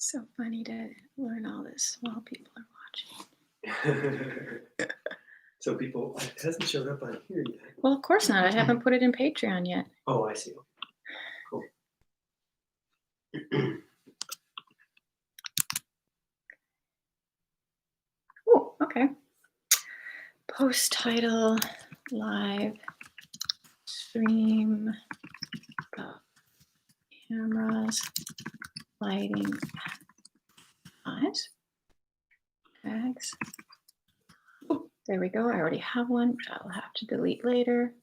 So funny to learn all this while people are watching. So people, it hasn't showed up on here yet. Well, of course not. I haven't put it in Patreon yet. Oh, I see. Cool. Oh, okay. Post title, live stream, cameras, lighting, eyes, tags. Oh, there we go. I already have one, which I'll have to delete later.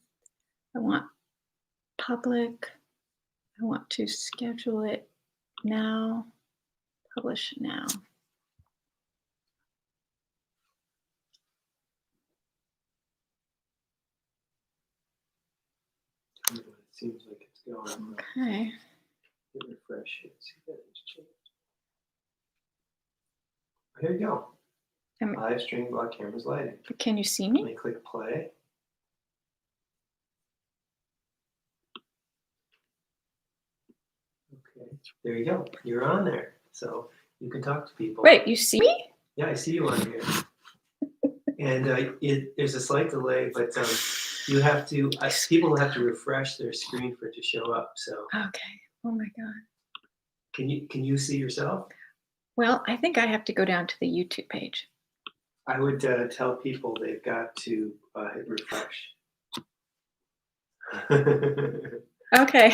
I want public. I want to schedule it now, publish now. It seems like it's going. Okay. Refresh it. See that it's changed. Here you go. Live stream block cameras lighting. Can you see me? Let me click play. Okay, there you go. You're on there, so you can talk to people. Wait, you see me? Yeah, I see you on here. And there's a slight delay, but you have to. People have to refresh their screen for it to show up. So. Okay. Oh my God. Can you see yourself? Well, I think I have to go down to the YouTube page. I would tell people they've got to hit refresh. Okay.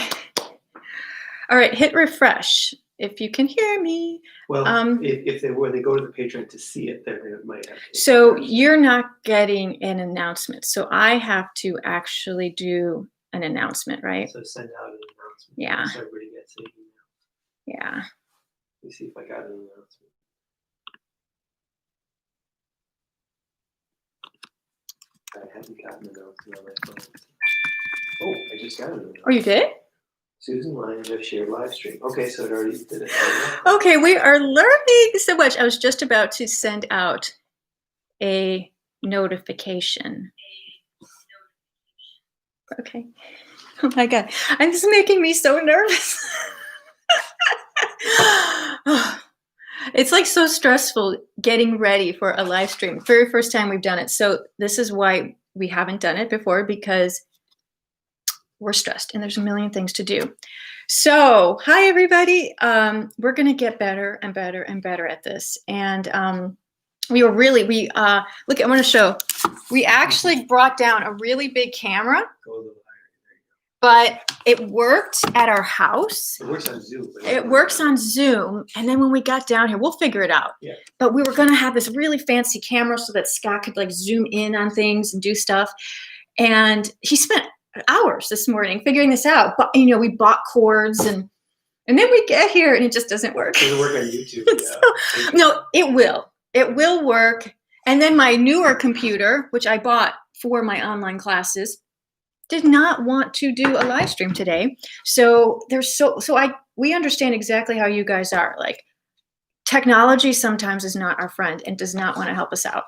All right, hit refresh if you can hear me. Well, if they go to the Patreon to see it, then it might have to. So you're not getting an announcement. So I have to actually do an announcement, right? So send out an announcement. Yeah. So everybody gets an email. Yeah. Let me see if I got an announcement. I haven't gotten an announcement on my phone. Oh, I just got an announcement. Oh, you did? Susan Lyons have shared live stream. Okay, so it already did it. Okay, we are learning so much. I was just about to send out a notification. Okay. Oh my God. This is making me so nervous. It's like so stressful getting ready for a live stream. Very first time we've done it. So this is why we haven't done it before, because we're stressed and there's a million things to do. So hi, everybody. We're going to get better and better and better at this. And look, I want to show, we actually brought down a really big camera. Go a little higher. But it worked at our house. It works on Zoom. It works on Zoom. And then when we got down here, we'll figure it out. Yeah. But we were going to have this really fancy camera so that Scott could like zoom in on things and do stuff. And he spent hours this morning figuring this out. But, we bought cords and then we get here and it just doesn't work. It doesn't work on YouTube. So, no, it will. It will work. And then my newer computer, which I bought for my online classes, did not want to do a live stream today. So we understand exactly how you guys are. Like, technology sometimes is not our friend and does not want to help us out.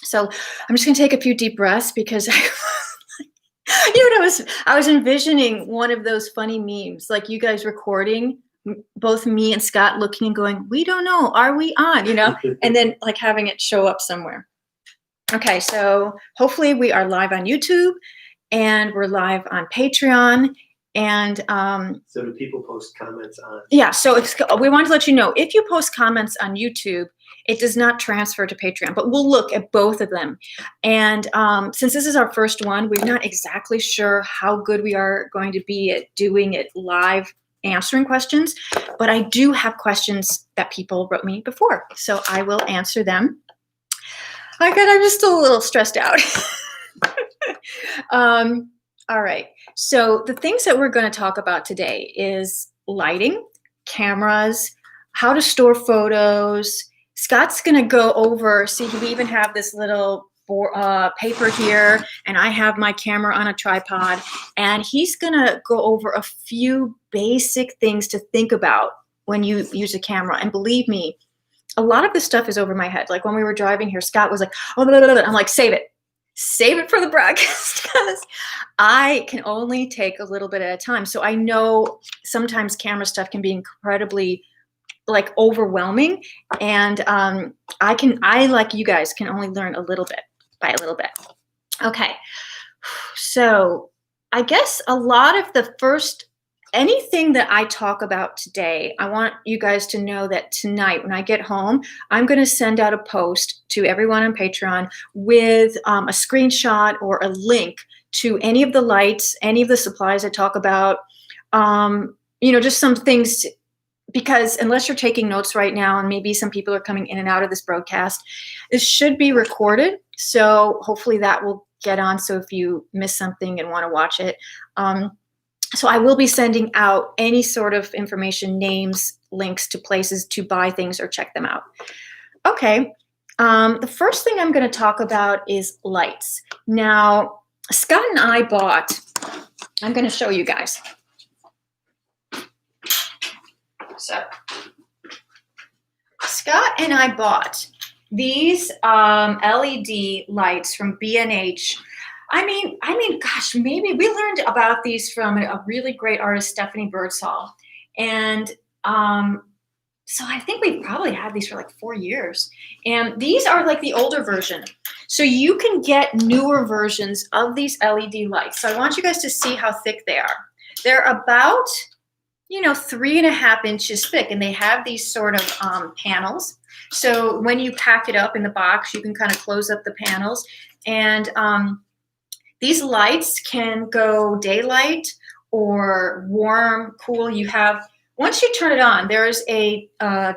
So I'm just gonna take a few deep breaths because I was envisioning one of those funny memes, like you guys recording, both me and Scott looking and going, we don't know, are we on, and then like having it show up somewhere. Okay, so hopefully we are live on YouTube. And we're live on Patreon. And so do people post comments on? Yeah, so we want to let you know, if you post comments on YouTube, it does not transfer to Patreon, but we'll look at both of them. And since this is our first one, we're not exactly sure how good we are going to be at doing it live, answering questions, but I do have questions that people wrote me before, so I will answer them. My God, I'm just still a little stressed out. All right. So the things that we're going to talk about today is lighting, cameras, how to store photos. Scott's going to go over, see, we even have this little paper here, and I have my camera on a tripod, and he's going to go over a few basic things to think about when you use a camera. And believe me, a lot of this stuff is over my head. Like when we were driving here, Scott was like, oh, blah, blah, blah. I'm like, save it for the broadcast, because I can only take a little bit at a time. So I know sometimes camera stuff can be incredibly like overwhelming, and I like you guys can only learn a little bit by a little bit. Okay, so I guess a lot of the first anything that I talk about today, I want you guys to know that tonight when I get home, I'm going to send out a post to everyone on Patreon with a screenshot or a link to any of the lights, any of the supplies I talk about, just some things, because unless you're taking notes right now, and maybe some people are coming in and out of this broadcast, this should be recorded. So hopefully that will get on. So if you miss something and want to watch it, so I will be sending out any sort of information, names, links to places to buy things or check them out. Okay, the first thing I'm going to talk about is lights. Now, Scott and I I'm going to show you guys. So, Scott and I bought these LED lights from B&H. I mean, gosh, maybe we learned about these from a really great artist, Stephanie Birdsall. And so I think we've probably had these for like 4 years. And these are like the older version. So you can get newer versions of these LED lights. So I want you guys to see how thick they are. They're about, 3.5 inches thick, and they have these sort of panels. So when you pack it up in the box, you can kind of close up the panels. And these lights can go daylight or warm, cool. Once you turn it on, there is a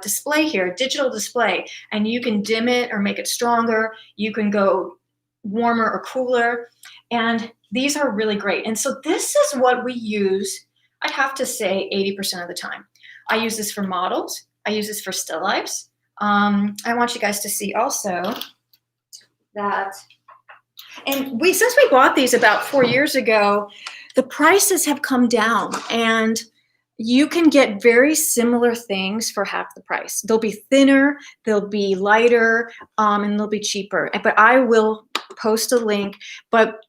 display here, a digital display, and you can dim it or make it stronger. You can go warmer or cooler, and these are really great. And so this is what we use, I'd have to say 80% of the time. I use this for models. I use this for still lifes. I want you guys to see also that, and since we bought these about 4 years ago, the prices have come down, and you can get very similar things for half the price. They'll be thinner, they'll be lighter, and they'll be cheaper. But I will post a link. But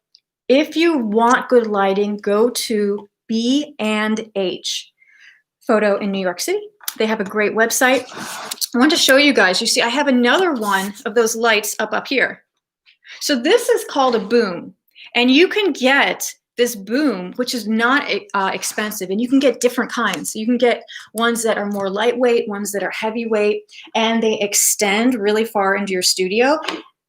if you want good lighting, go to B&H Photo in New York City. They have a great website. I want to show you guys. You see, I have another one of those lights up here. So this is called a boom, and you can get this boom, which is not expensive, and you can get different kinds. You can get ones that are more lightweight, ones that are heavyweight, and they extend really far into your studio.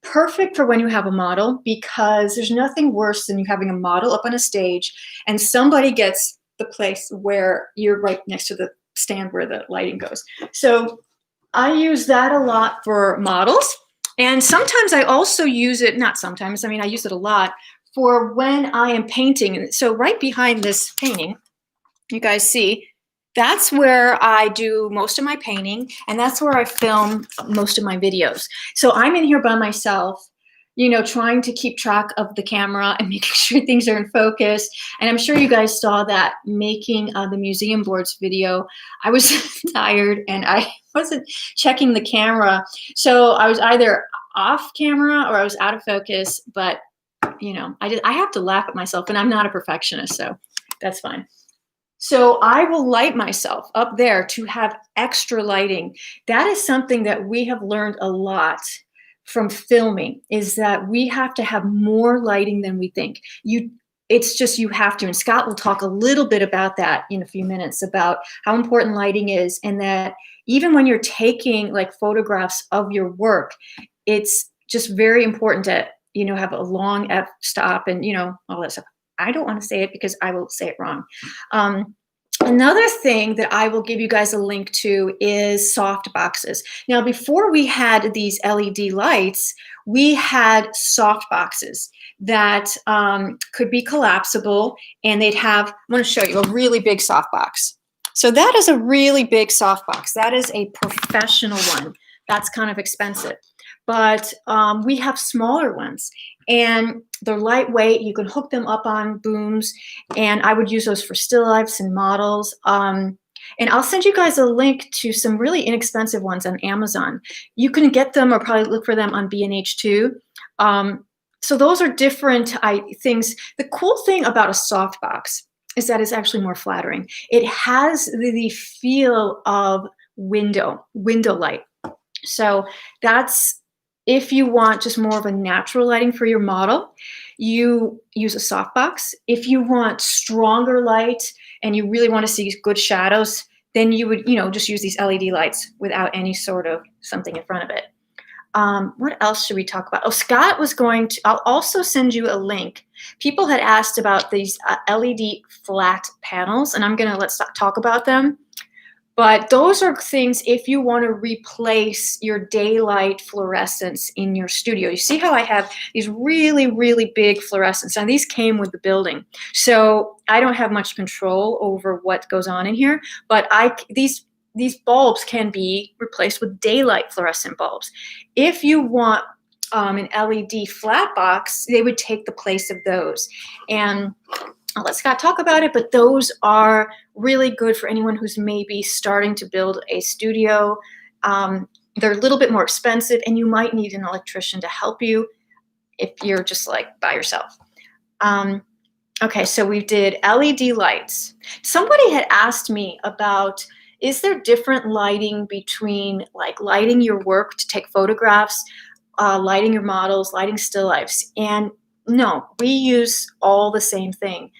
Perfect for when you have a model, because there's nothing worse than you having a model up on a stage and somebody gets the place where you're right next to the stand where the lighting goes. So I use that a lot for models. And sometimes I also use it, not sometimes, I use it a lot for when I am painting. So right behind this painting, you guys see, that's where I do most of my painting, and that's where I film most of my videos. So I'm in here by myself, trying to keep track of the camera and making sure things are in focus. And I'm sure you guys saw that making the museum boards video. I was tired and I wasn't checking the camera. So I was either off camera or I was out of focus, but I have to laugh at myself, and I'm not a perfectionist, so that's fine. So I will light myself up there to have extra lighting. That is something that we have learned a lot from filming, is that we have to have more lighting than we think. It's just you have to. And Scott will talk a little bit about that in a few minutes, about how important lighting is, and that even when you're taking like photographs of your work, it's just very important to have a long f-stop and all that stuff. I don't want to say it because I will say it wrong. Another thing that I will give you guys a link to is soft boxes. Now, before we had these LED lights, we had soft boxes that could be collapsible, and they'd have, I'm going to show you a really big soft box. So that is a really big soft box. That is a professional one. That's kind of expensive. But we have smaller ones, and they're lightweight. You can hook them up on booms, and I would use those for still lifes and models. And I'll send you guys a link to some really inexpensive ones on Amazon. You can get them or probably look for them on B&H too. So those are different things. The cool thing about a softbox is that it's actually more flattering. It has the feel of window light. So that's if you want just more of a natural lighting for your model, you use a softbox. If you want stronger light and you really want to see good shadows, then you would, just use these LED lights without any sort of something in front of it. What else should we talk about? Oh, Scott was going to, I'll also send you a link. People had asked about these LED flat panels, and I'm going to let's talk about them. But those are things if you want to replace your daylight fluorescence in your studio. You see how I have these really, really big fluorescents. Now, these came with the building. So I don't have much control over what goes on in here. But these bulbs can be replaced with daylight fluorescent bulbs. If you want an LED flat box, they would take the place of those. And I'll let Scott talk about it, but those are really good for anyone who's maybe starting to build a studio. They're a little bit more expensive, and you might need an electrician to help you if you're just like by yourself. Okay, so we did LED lights. Somebody had asked me about, is there different lighting between like lighting your work to take photographs, lighting your models, lighting still lifes? And no, we use all the same thing.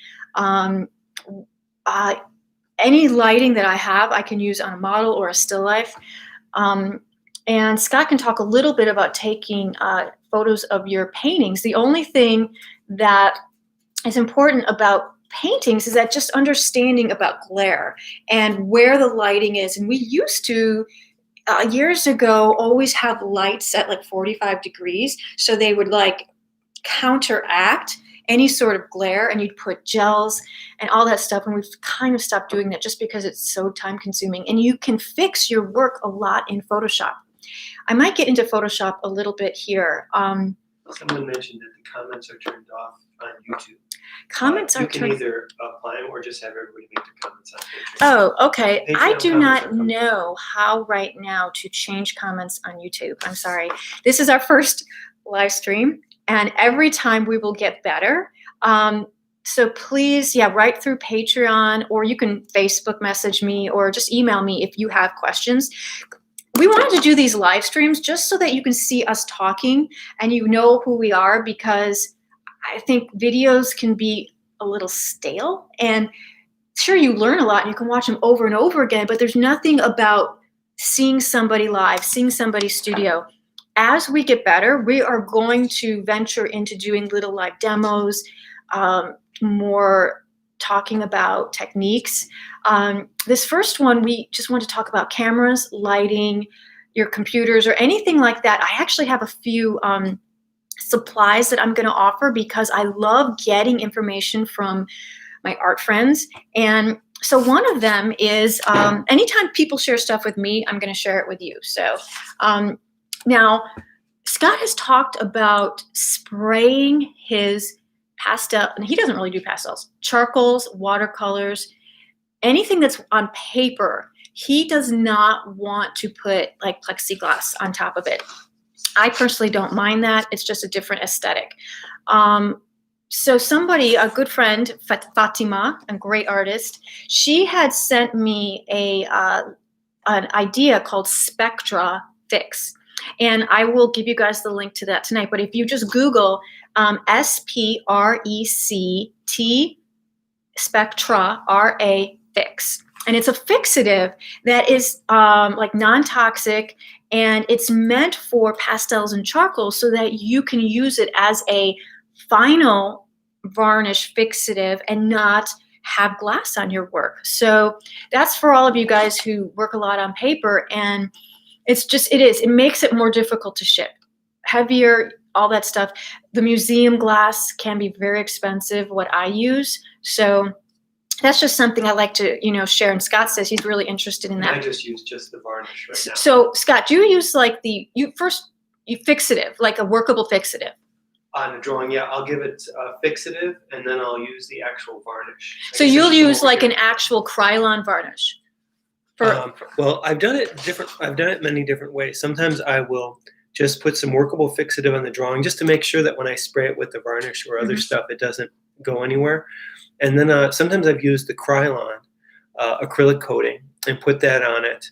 Any lighting that I have, I can use on a model or a still life. And Scott can talk a little bit about taking photos of your paintings. The only thing that is important about paintings is that just understanding about glare and where the lighting is. And we used to, years ago, always have lights at like 45 degrees. So they would like counteract any sort of glare, and you'd put gels and all that stuff. And we've kind of stopped doing that just because it's so time consuming, and you can fix your work a lot in Photoshop. I might get into Photoshop a little bit here. Someone mentioned that the comments are turned off on YouTube. Comments are You can either apply them or just have everybody make their comments on Patreon. Oh, okay. Patreon I do not comments are know how right now to change comments on YouTube. I'm sorry. This is our first live stream, and every time we will get better. So please, write through Patreon, or you can Facebook message me or just email me if you have questions. We wanted to do these live streams just so that you can see us talking and you know who we are, because I think videos can be a little stale. And sure, you learn a lot and you can watch them over and over again, but there's nothing about seeing somebody live, seeing somebody's studio. As we get better, we are going to venture into doing little live demos, more talking about techniques. This first one, we just want to talk about cameras, lighting, your computers, or anything like that. I actually have a few supplies that I'm going to offer because I love getting information from my art friends. And so one of them is anytime people share stuff with me, I'm going to share it with you. So now Scott has talked about spraying his pastel, and he doesn't really do pastels, charcoals, watercolors, anything that's on paper. He does not want to put like plexiglass on top of it. I personally don't mind that. It's just a different aesthetic. So somebody, a good friend, Fatima, a great artist, she had sent me an idea called Spectra Fix. And I will give you guys the link to that tonight. But if you just Google SPRECT Spectra RA Fix, and it's a fixative that is like non-toxic, and it's meant for pastels and charcoals so that you can use it as a final varnish fixative and not have glass on your work. So that's for all of you guys who work a lot on paper, and it makes it more difficult to ship. Heavier, all that stuff. The museum glass can be very expensive, what I use. So that's just something I like to, share. And Scott says he's really interested in that. I just use just the varnish right now. So Scott, do you use like you fixative, like a workable fixative? On a drawing, yeah, I'll give it a fixative, and then I'll use the actual varnish. So you'll use like an actual Krylon varnish? Well, I've done it many different ways. Sometimes I will just put some workable fixative on the drawing just to make sure that when I spray it with the varnish or other stuff, it doesn't go anywhere. And then sometimes I've used the Krylon acrylic coating and put that on it.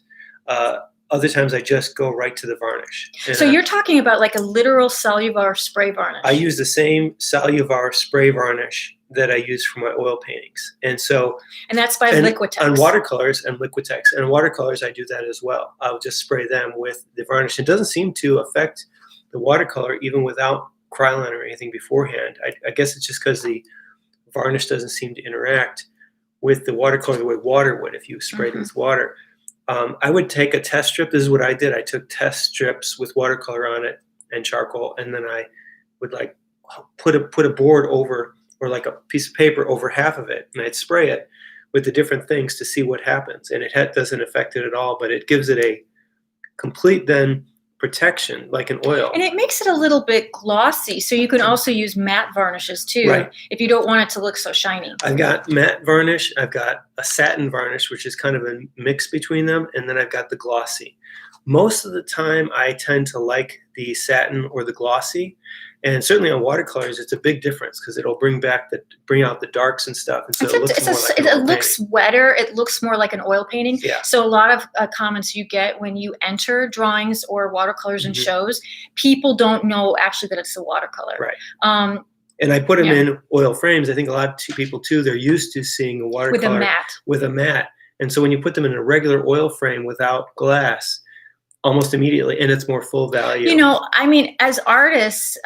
Other times I just go right to the varnish. And So you're talking about like a literal cellular spray varnish. I use the same cellular spray varnish that I use for my oil paintings. And so, and that's by and Liquitex. on watercolors and Liquitex, and watercolors, I do that as well. I'll just spray them with the varnish. It doesn't seem to affect the watercolor even without Krylon or anything beforehand. I guess it's just because the varnish doesn't seem to interact with the watercolor the way water would if you sprayed it with water. I would take a test strip. This is what I did. I took test strips with watercolor on it and charcoal, and then I would like put a board over, or like a piece of paper over half of it, and I'd spray it with the different things to see what happens. And it doesn't affect it at all, but it gives it a complete then protection like an oil. And it makes it a little bit glossy, so you can also use matte varnishes too, right, if you don't want it to look so shiny. I've got matte varnish, I've got a satin varnish, which is kind of a mix between them, and then I've got the glossy. Most of the time I tend to like the satin or the glossy, and certainly on watercolors it's a big difference because it'll bring out the darks and stuff, and so it looks wetter, it looks more like an oil painting. Yeah. So a lot of comments you get when you enter drawings or watercolors in shows, people don't know actually that it's a watercolor. Right. And I put them in oil frames. I think a lot of people too, they're used to seeing a watercolor with a matte. And so when you put them in a regular oil frame without glass, almost immediately, and it's more full value. You know, I mean, as artists,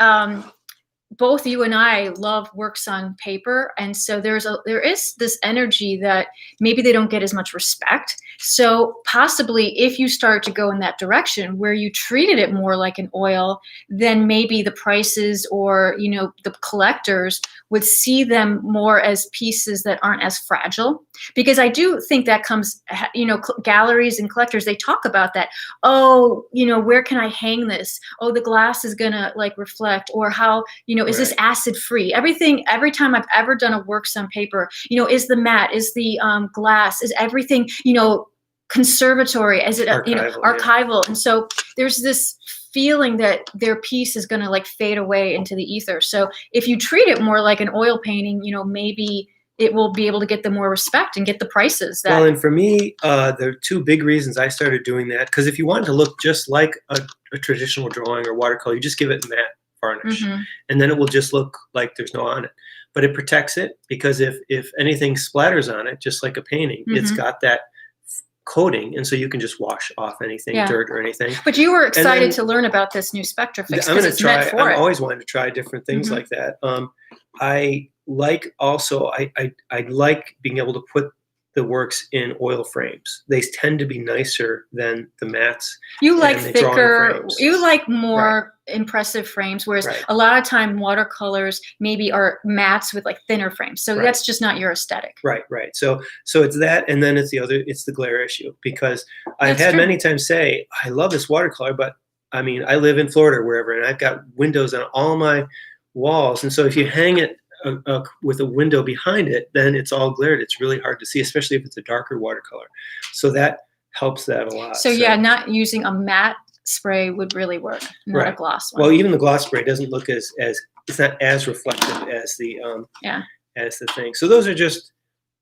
both you and I love works on paper, and so there is this energy that maybe they don't get as much respect. So possibly if you start to go in that direction where you treated it more like an oil, then maybe the prices or, you know, the collectors would see them more as pieces that aren't as fragile. Because I do think that comes, you know, galleries and collectors, they talk about that. Oh, you know, where can I hang this? Oh, the glass is gonna like reflect, or how, you know, is this acid free? Everything, every time I've ever done a works on paper, you know, is the matte, is the glass, is everything, you know, conservatory, is it, archival, you know, archival. And so there's this feeling that their piece is going to like fade away into the ether. So if you treat it more like an oil painting, you know, maybe it will be able to get the more respect and get the prices. Well, and for me, there are two big reasons I started doing that. Because if you want to look just like a traditional drawing or watercolor, you just give it matte varnish, and then it will just look like there's no on it. But it protects it, because if anything splatters on it, just like a painting, it's got that coating, and so you can just wash off anything, dirt or anything. But you were excited to learn about this new Spectrafix because it's meant for it. I'm always wanting to try different things like that. I like also, I like being able to put the works in oil frames. They tend to be nicer than the mattes. You like thicker, you like more impressive frames, whereas a lot of time watercolors maybe are mattes with like thinner frames. So that's just not your aesthetic. Right. So it's that, and then it's the glare issue, because I've had many times say, I love this watercolor, but I mean, I live in Florida, wherever, and I've got windows on all my walls. And so if you hang it with a window behind it, then it's all glared. It's really hard to see, especially if it's a darker watercolor. So that helps that a lot. So yeah, not using a matte spray would really work, not a gloss one. Well, even the gloss spray doesn't look as it's not as reflective as the as the thing. So those are just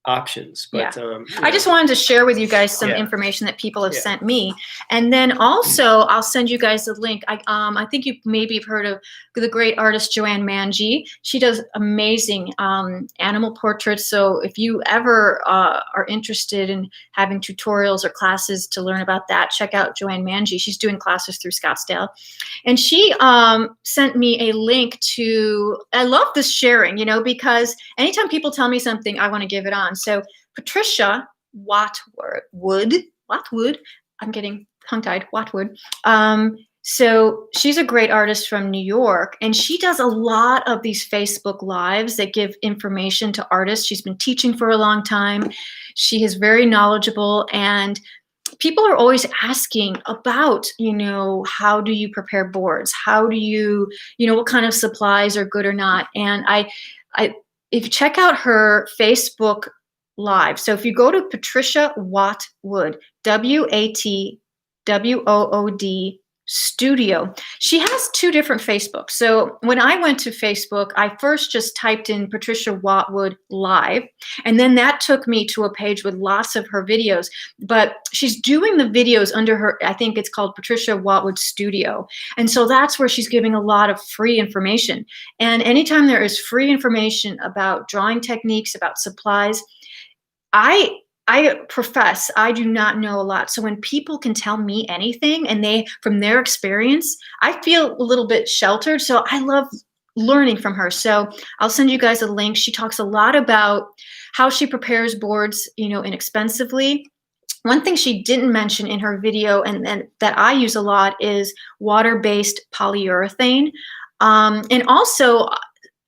options. But I just wanted to share with you guys some information that people have sent me, and then also I'll send you guys a link. I think you maybe have heard of the great artist Joanne Manji. She does amazing animal portraits. So if you ever are interested in having tutorials or classes to learn about that, check out Joanne Manji. She's doing classes through Scottsdale, and she sent me a link to. I love this sharing, you know, because anytime people tell me something, I want to give it on. So Patricia Watwood, I'm getting tongue-tied, Watwood. So she's a great artist from New York, and she does a lot of these Facebook Lives that give information to artists. She's been teaching for a long time. She is very knowledgeable, and people are always asking about, you know, how do you prepare boards? How do you, you know, what kind of supplies are good or not? And if you check out her Facebook Live, so if you go to Patricia Watwood, WATWOOD Studio. She has two different Facebooks. So when I went to Facebook, I first just typed in Patricia Watwood Live, and then that took me to a page with lots of her videos. But she's doing the videos under her, I think it's called Patricia Watwood Studio. And so that's where she's giving a lot of free information. And anytime there is free information about drawing techniques, about supplies, I profess I do not know a lot. So when people can tell me anything and they from their experience, I feel a little bit sheltered. So I love learning from her. So I'll send you guys a link. She talks a lot about how she prepares boards, inexpensively. One thing she didn't mention in her video and that I use a lot is water-based polyurethane. And also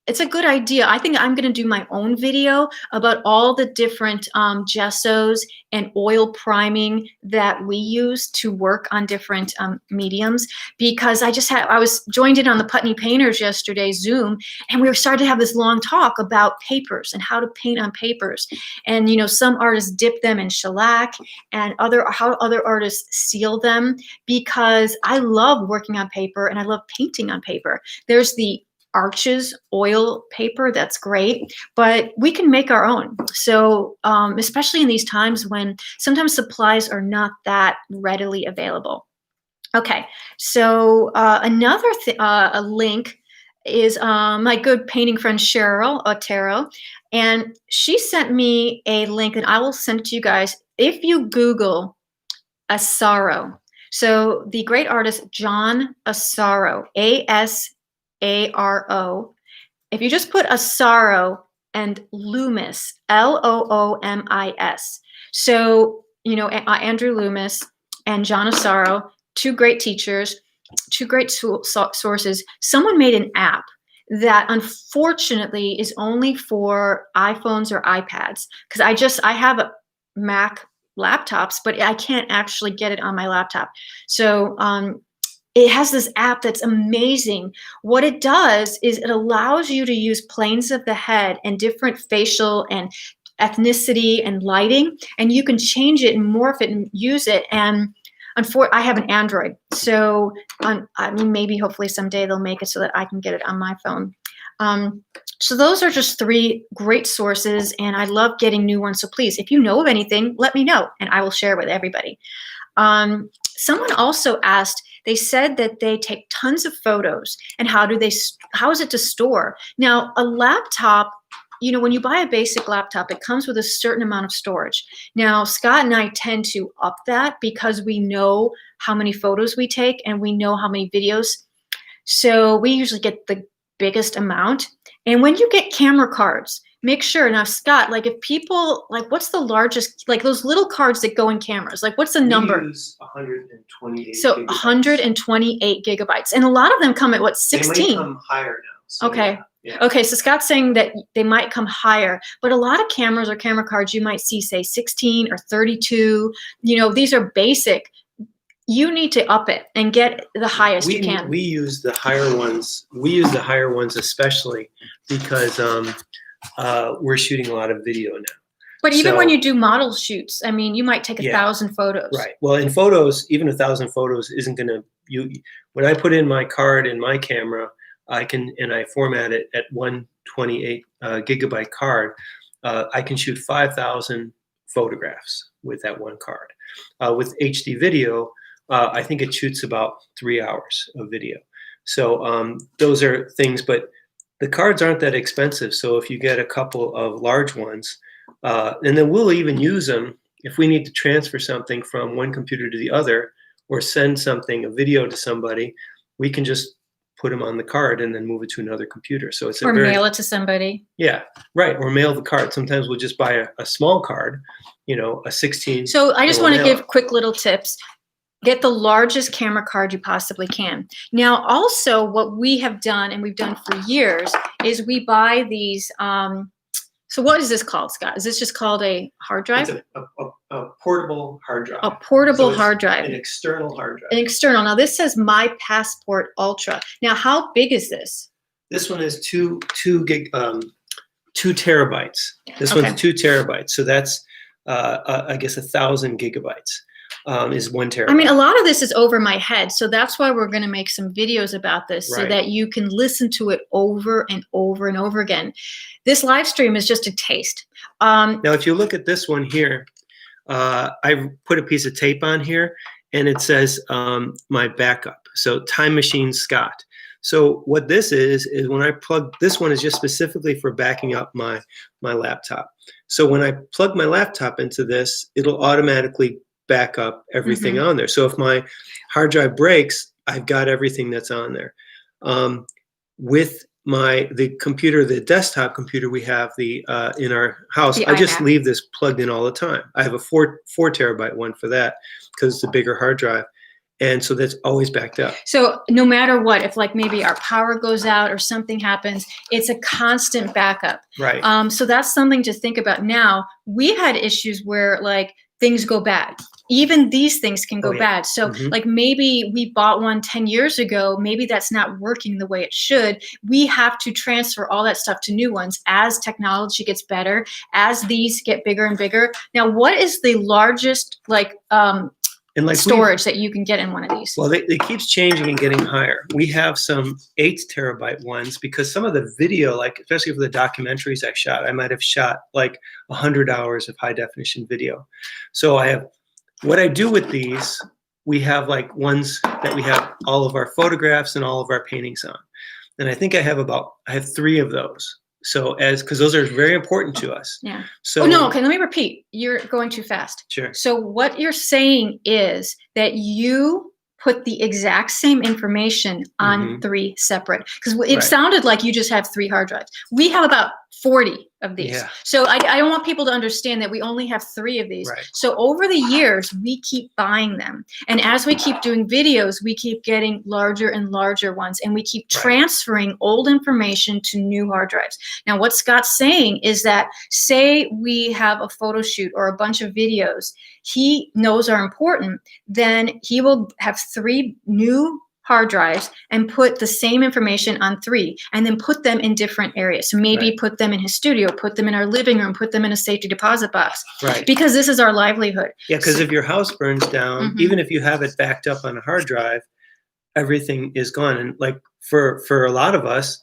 it's a good idea. I think I'm going to do my own video about all the different gessos and oil priming that we use to work on different mediums, because I was joined in on the Putney Painters yesterday Zoom, and we were starting to have this long talk about papers and how to paint on papers. And some artists dip them in shellac, and how other artists seal them, because I love working on paper and I love painting on paper. There's the Arches oil paper, that's great, but we can make our own. So especially in these times when sometimes supplies are not that readily available. Okay, so another a link is my good painting friend Cheryl Otero, and she sent me a link, and I will send it to you guys. If you Google Asaro, so the great artist John Asaro, Asaro. If you just put Asaro and Loomis, Loomis. So, Andrew Loomis and John Asaro, two great teachers, two great sources. Someone made an app that unfortunately is only for iPhones or iPads, because I have a Mac laptops, but I can't actually get it on my laptop. So, it has this app that's amazing. What it does is it allows you to use planes of the head and different facial and ethnicity and lighting, and you can change it and morph it and use it. And I have an Android, so maybe hopefully someday they'll make it so that I can get it on my phone. So those are just three great sources, and I love getting new ones. So please, if you know of anything, let me know, and I will share with everybody. Someone also asked, they said that they take tons of photos, and how is it to store? Now, a laptop, when you buy a basic laptop, it comes with a certain amount of storage. Now, Scott and I tend to up that because we know how many photos we take and we know how many videos. So we usually get the biggest amount. And when you get camera cards, make sure. Now, Scott, if people, what's the largest, those little cards that go in cameras, what's the number? We use 128 So gigabytes. 128 gigabytes. And a lot of them come at 16? They might come higher now. So okay. Yeah. Okay, so Scott's saying that they might come higher, but a lot of cameras or camera cards you might see say 16 or 32. These are basic. You need to up it and get the highest you can. We use the higher ones. We use the higher ones especially because we're shooting a lot of video now. But even when you do model shoots, you might take 1,000 photos. Right. Well, in photos, even 1,000 photos isn't going to. When I put in my card in my camera, I format it at 128 gigabyte card. I can shoot 5,000 photographs with that one card. With HD video, I think it shoots about 3 hours of video. So those are things, but the cards aren't that expensive. So if you get a couple of large ones, and then we'll even use them if we need to transfer something from one computer to the other or send a video to somebody, we can just put them on the card and then move it to another computer. So it's mail it to somebody. Yeah, right. Or mail the card. Sometimes we'll just buy a small card, a 16. So I just want to give quick little tips. Get the largest camera card you possibly can. Now, also what we have done, and we've done for years, is we buy these. So what is this called, Scott? Is this just called a hard drive? It's a portable hard drive. A portable hard drive. An external hard drive. An external. Now this says My Passport Ultra. Now, how big is this? This one is 2 terabytes. This one's 2 terabytes. So that's I guess 1,000 gigabytes. is 1 terabyte. I mean, a lot of this is over my head, so that's why we're going to make some videos about this so Right. that you can listen to it over and over and over again. This live stream is just a taste. Now, if you look at this one here, I put a piece of tape on here, and it says my backup. So Time Machine Scott. So what this is when I plug, this one is just specifically for backing up my laptop. So when I plug my laptop into this, it'll automatically back up everything on there. So if my hard drive breaks, I've got everything that's on there. With the computer, the desktop computer we have in our house, I just leave this plugged in all the time. I have a 4 terabyte one for that because it's a bigger hard drive. And so that's always backed up. So no matter what, if like maybe our power goes out or something happens, it's a constant backup. Right. So that's something to think about. Now, we had issues where like things go bad. Even these things can go bad. So like maybe we bought one 10 years ago, maybe that's not working the way it should. We have to transfer all that stuff to new ones as technology gets better, as these get bigger and bigger. Now, what is the largest storage that you can get in one of these? Well, it keeps changing and getting higher. We have some 8 terabyte ones because some of the video, like especially for the documentaries I shot, I might have shot like 100 hours of high definition video. So what I do with these, we have like ones that we have all of our photographs and all of our paintings on. And I think I have 3 of those. So because those are very important to us. Yeah. So okay, let me repeat. You're going too fast. Sure. So what you're saying is that you put the exact same information on 3 separate, because it sounded like you just have 3 hard drives. We have about 40 of these. Yeah. So I don't want people to understand that we only have 3 of these. Right. So over the years, we keep buying them. And as we keep doing videos, we keep getting larger and larger ones. And we keep transferring old information to new hard drives. Now, what Scott's saying is that, say we have a photo shoot or a bunch of videos he knows are important, then he will have 3 new hard drives and put the same information on 3 and then put them in different areas. So maybe put them in his studio, put them in our living room, put them in a safety deposit box. Right. Because this is our livelihood. Yeah, because if your house burns down, even if you have it backed up on a hard drive, everything is gone. And like for a lot of us,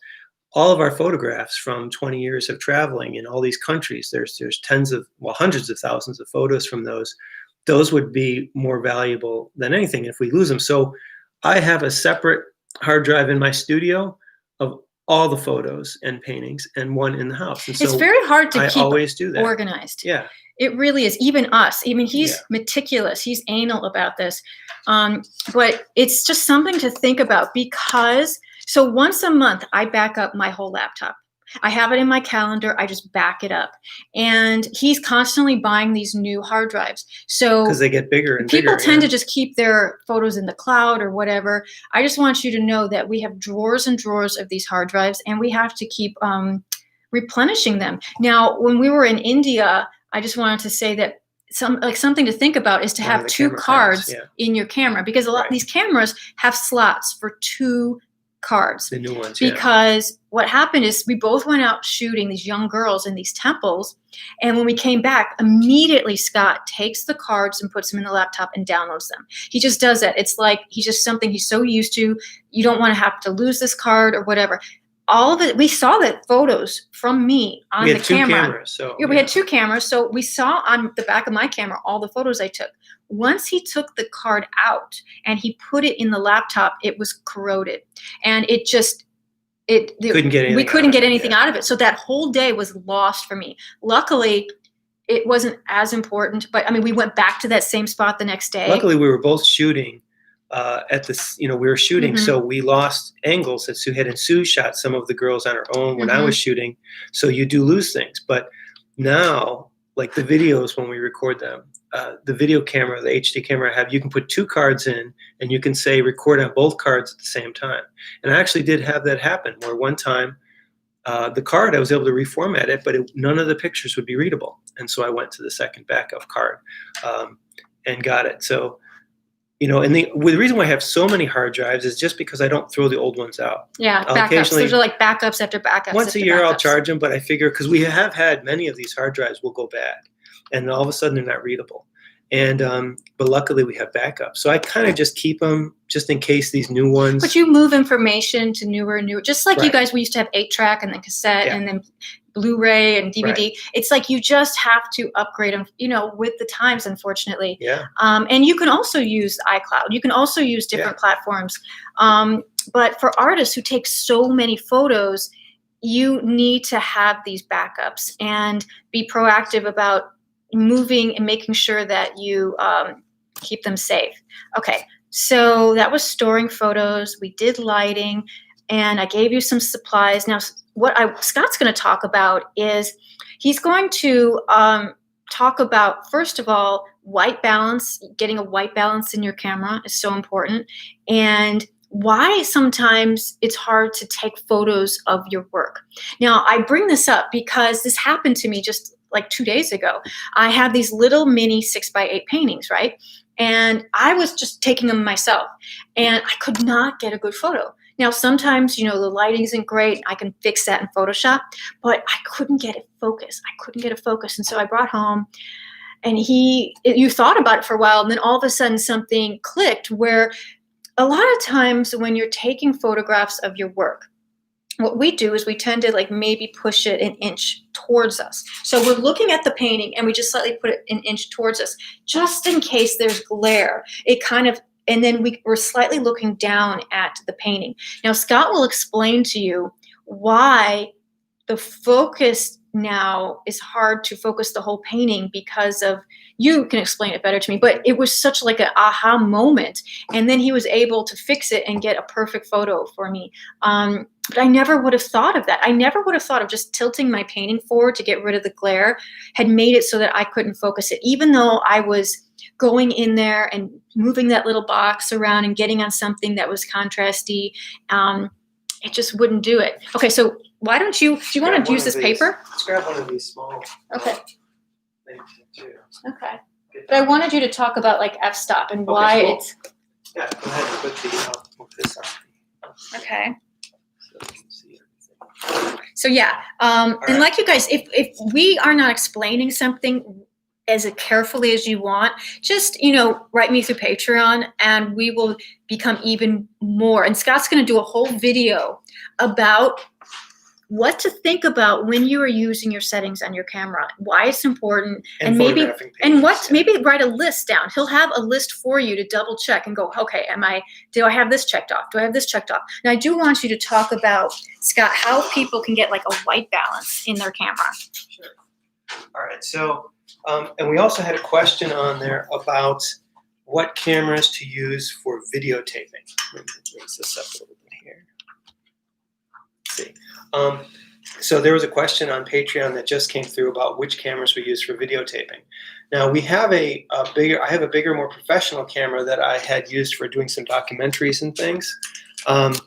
all of our photographs from 20 years of traveling in all these countries, there's hundreds of thousands of photos from those would be more valuable than anything if we lose them. So I have a separate hard drive in my studio of all the photos and paintings and one in the house. And so it's very hard to keep always do that. Organized. Yeah. It really is. Even us. I mean, he's meticulous. He's anal about this. But it's just something to think about because, so once a month, I back up my whole laptop. I have it in my calendar. I just back it up. And he's constantly buying these new hard drives. So because they get bigger and bigger. People tend to just keep their photos in the cloud or whatever. I just want you to know that we have drawers and drawers of these hard drives, and we have to keep replenishing them. Now, when we were in India, I just wanted to say that something to think about is to have 2 cards in your camera, because a lot of these cameras have slots for 2 cards. The new ones, because what happened is we both went out shooting these young girls in these temples, and when we came back, immediately Scott takes the cards and puts them in the laptop and downloads them. He just does that. It's like he's just something he's so used to. You don't want to have to lose this card or whatever. All of it, we saw that photos from me on the camera. We had 2 cameras, so we had 2 cameras, so we saw on the back of my camera all the photos I took. Once he took the card out and he put it in the laptop, it was corroded, and we couldn't get anything out of it. So that whole day was lost for me. Luckily, it wasn't as important, but I mean, we went back to that same spot the next day. Luckily, we were both shooting. We were shooting, so we lost angles that Sue had, and Sue shot some of the girls on her own when I was shooting. So you do lose things, but now, like the videos when we record them, the video camera, the HD camera I have, you can put 2 cards in, and you can say record on both cards at the same time. And I actually did have that happen, where one time the card I was able to reformat it, but none of the pictures would be readable, and so I went to the second backup card and got it. So. And the reason why I have so many hard drives is just because I don't throw the old ones out. Yeah, backups. Those are like backups after backups. Once a year, I'll charge them, but I figure because we have had many of these hard drives will go bad, and all of a sudden they're not readable. And but luckily we have backup. So I kind of just keep them just in case these new ones. But you move information to newer, just like you Right. guys, we used to have 8-track and then cassette Yeah. and then Blu-ray and DVD. Right. It's like you just have to upgrade them, with the times, unfortunately. Yeah. And you can also use iCloud. You can also use different platforms. But for artists who take so many photos, you need to have these backups and be proactive about moving and making sure that you keep them safe. Okay, so that was storing photos. We did lighting, and I gave you some supplies. Now, what Scott's going to talk about is he's going to talk about, first of all, white balance. Getting a white balance in your camera is so important, and why sometimes it's hard to take photos of your work. Now, I bring this up because this happened to me just like 2 days ago. I have these little mini 6x8 paintings, right? And I was just taking them myself, and I could not get a good photo. Now, sometimes, the lighting isn't great. I can fix that in Photoshop, but I couldn't get it focused. And so I brought home, and you thought about it for a while, and then all of a sudden something clicked where a lot of times when you're taking photographs of your work, what we do is we tend to like maybe push it an inch towards us. So we're looking at the painting and we just slightly put it an inch towards us, just in case there's glare. And then we're slightly looking down at the painting. Now, Scott will explain to you why the focus now is hard to focus the whole painting, because of, you can explain it better to me, but it was such like an aha moment. And then he was able to fix it and get a perfect photo for me. But I never would have thought of that. I never would have thought of just tilting my painting forward to get rid of the glare had made it so that I couldn't focus it. Even though I was going in there and moving that little box around and getting on something that was contrasty, it just wouldn't do it. Okay, so why don't do you want to use this paper? Let's grab one of these small Okay. things too. Okay. But I wanted you to talk about like f-stop and why cool. it's. Yeah, go ahead and put this on. Okay. So you can see everything. So yeah, and right. like you guys, if we are not explaining something as carefully as you want, just, write me through Patreon and we will become even more. And Scott's going to do a whole video about what to think about when you are using your settings on your camera, why it's important, and maybe write a list down. He'll have a list for you to double check and go, okay, do I have this checked off? Do I have this checked off? Now, I do want you to talk about, Scott, how people can get like a white balance in their camera. Sure. All right. So, and we also had a question on there about what cameras to use for videotaping. Let me raise this up a little bit here. Let's see. So there was a question on Patreon that just came through about which cameras we use for videotaping. Now we have I have a bigger, more professional camera that I had used for doing some documentaries and things, and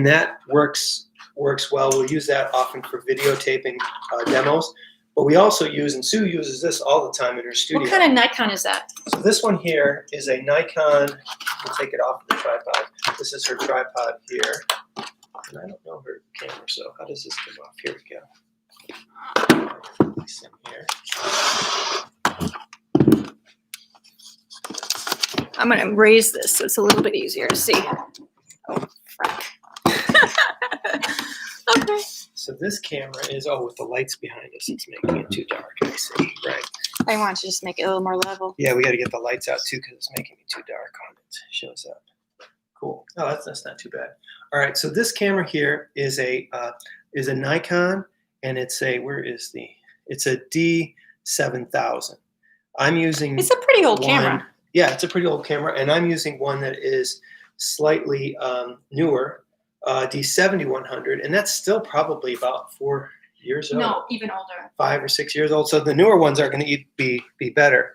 that works well. We'll use that often for videotaping demos. But we also use, and Sue uses this all the time in her studio. What kind of Nikon is that? So this one here is a Nikon. We'll take it off the tripod. This is her tripod here. And I don't know her camera, so how does this come off? Here we go. This in here. I'm going to raise this so it's a little bit easier to see. Oh, frack. Okay. So this camera is, with the lights behind us, it's making it too dark, I see. Right. I want to just make it a little more level. Yeah, we got to get the lights out too because it's making it too dark on it. Shows up. Cool. Oh, that's not too bad. All right, so this camera here is a Nikon, and it's a D7000. I'm using. It's a pretty old camera. Yeah, it's a pretty old camera, and I'm using one that is slightly newer, D7100, and that's still probably about 4 years old. No, even older. 5 or 6 years old. So the newer ones are going to be better.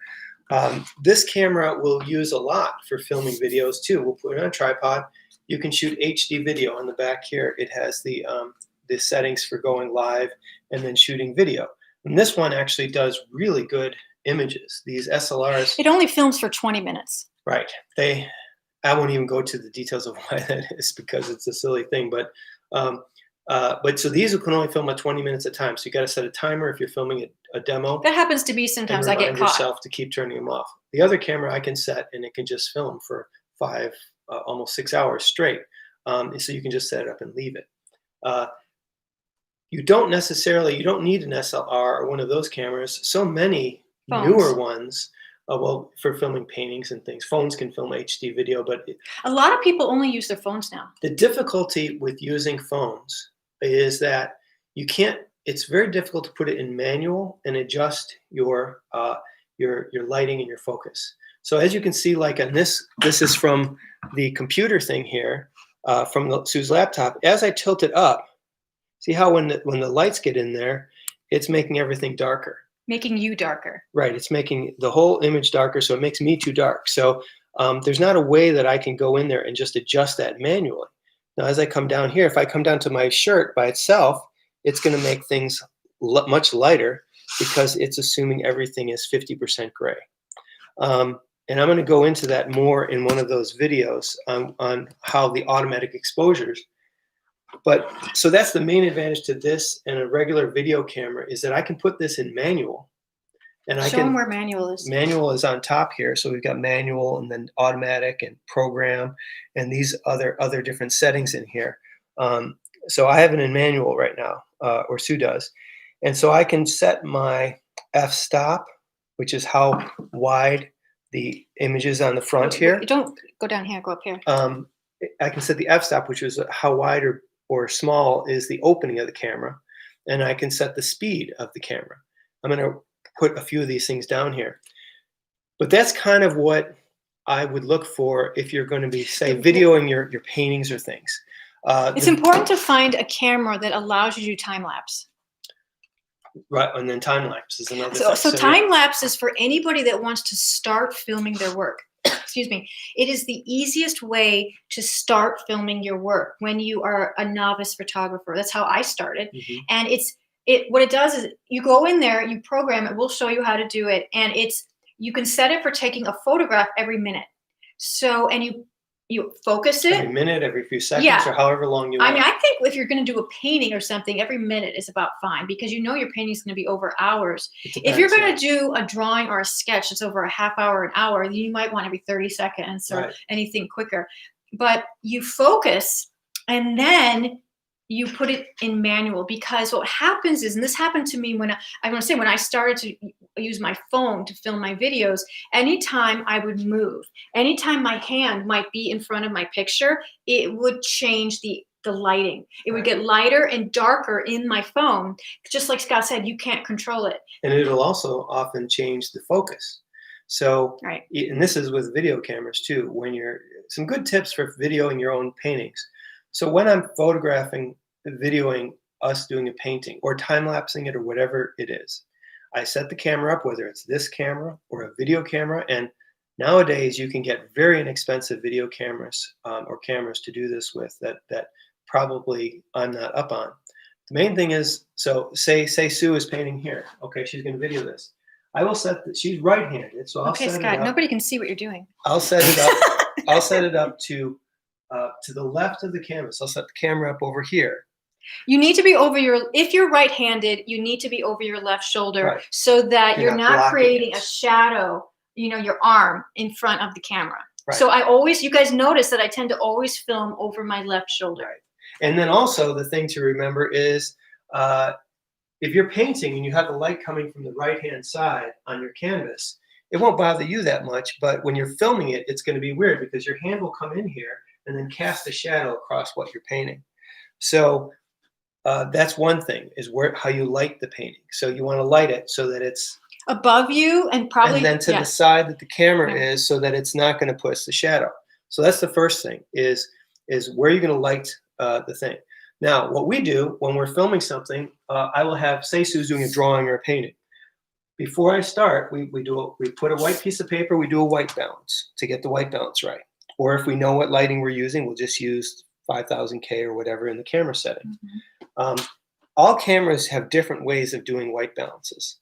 This camera we'll use a lot for filming videos too. We'll put it on a tripod. You can shoot HD video on the back here. It has the settings for going live and then shooting video. And this one actually does really good images. These SLRs. It only films for 20 minutes. Right. I won't even go to the details of why that is because it's a silly thing. But But so these can only film at 20 minutes at a time. So you got to set a timer if you're filming a demo. That happens to be And sometimes I get remind caught. yourself to keep turning them off. The other camera I can set and it can just film for 5, almost 6 hours straight. So you can just set it up and leave it. You don't need an SLR or one of those cameras. So many newer Phones. ones, well, for filming paintings and things. Phones can film HD video, but A lot of people only use their phones now. the difficulty with using phones is that you can't. It's very difficult to put it in manual and adjust your lighting and your focus. So as you can see, like on this is from the computer thing here, from Sue's laptop. As I tilt it up, see how when the lights get in there, it's making everything darker. Making you darker. Right, it's making the whole image darker, so it makes me too dark. So there's not a way that I can go in there and just adjust that manually. Now, as I come down here, if I come down to my shirt by itself, it's going to make things much lighter because it's assuming everything is 50% gray. And I'm going to go into that more in one of those videos on how the automatic exposures. But so that's the main advantage to this and a regular video camera is that I can put this in manual. And Show them where manual is. Manual is on top here. So we've got manual and then automatic and program and these other different settings in here. So I have it in manual right now, or Sue does. And so I can set my f-stop, which is how wide the image is on the front here. Don't go down here, go up here. I can set the f-stop, which is how wide or small is the opening of the camera. And I can set the speed of the camera. I'm going to put a few of these things down here. But that's kind of what I would look for if you're going to be, say, videoing your paintings or things. It's important to find a camera that allows you to do time lapse. Right, and then time lapse is another thing. So time lapse is for anybody that wants to start filming their work. Excuse me. It is the easiest way to start filming your work when you are a novice photographer. That's how I started. Mm-hmm. And what it does is you go in there, you program it, we'll show you how to do it, and you can set it for taking a photograph every minute. So, and you focus it. Every minute, every few seconds, or however long you want. I mean, I think if you're going to do a painting or something, every minute is about fine because you know your painting is going to be over hours. If you're going to do a drawing or a sketch that's over a half hour, an hour, you might want every 30 seconds or anything quicker. But you focus and then you put it in manual because what happens is, and this happened to me when I started to use my phone to film my videos, anytime I would move, anytime my hand might be in front of my picture, it would change the lighting. It would get lighter and darker in my phone. Just like Scott said, you can't control it. And it'll also often change the focus. So, and this is with video cameras too, some good tips for videoing your own paintings. So when I'm videoing us doing a painting or time-lapsing it or whatever it is, I set the camera up, whether it's this camera or a video camera. And nowadays you can get very inexpensive video cameras or cameras to do this with that probably I'm not up on. The main thing is, so say Sue is painting here. Okay, she's going to video this. I will set she's right-handed, so I'll set Scott, it up. nobody can see what you're doing. I'll set it up. I'll set it up to the left of the canvas. I'll set the camera up over here. You need to be if you're right-handed, you need to be over your left shoulder so that you're not creating a shadow, your arm in front of the camera. Right. So you guys notice that I tend to always film over my left shoulder. Right. And then also the thing to remember is if you're painting and you have the light coming from the right-hand side on your canvas, it won't bother you that much, but when you're filming it, it's going to be weird because your hand will come in here and then cast a shadow across what you're painting. So that's one thing, is how you light the painting. So you want to light it so that it's above you and probably and then to the side that the camera is, so that it's not going to push the shadow. So that's the first thing, is where you're going to light the thing. Now, what we do when we're filming something, I will have, say Sue's doing a drawing or a painting. Before I start, we put a white piece of paper, we do a white balance to get the white balance right. Or if we know what lighting we're using, we'll just use 5000K or whatever in the camera setting. Mm-hmm. All cameras have different ways of doing white balances.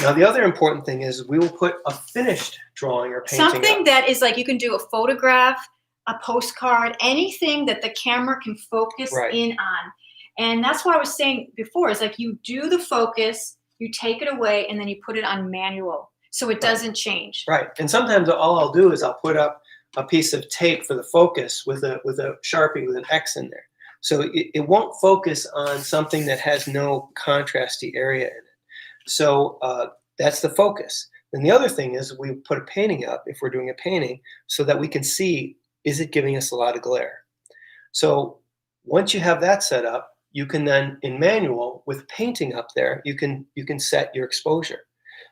Now, the other important thing is we will put a finished drawing or painting something that is like you can do a photograph, a postcard, anything that the camera can focus in on. And that's what I was saying before, is like you do the focus, you take it away, and then you put it on manual so it doesn't change. Right. And sometimes all I'll do is I'll put up a piece of tape for the focus with a Sharpie with an X in there. So it won't focus on something that has no contrasty area in it. So that's the focus. And the other thing is we put a painting up if we're doing a painting so that we can see, is it giving us a lot of glare? So once you have that set up, you can then in manual with painting up there, you can set your exposure,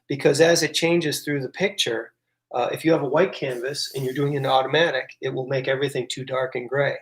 because as it changes through the picture, if you have a white canvas and you're doing an automatic, it will make everything too dark and gray.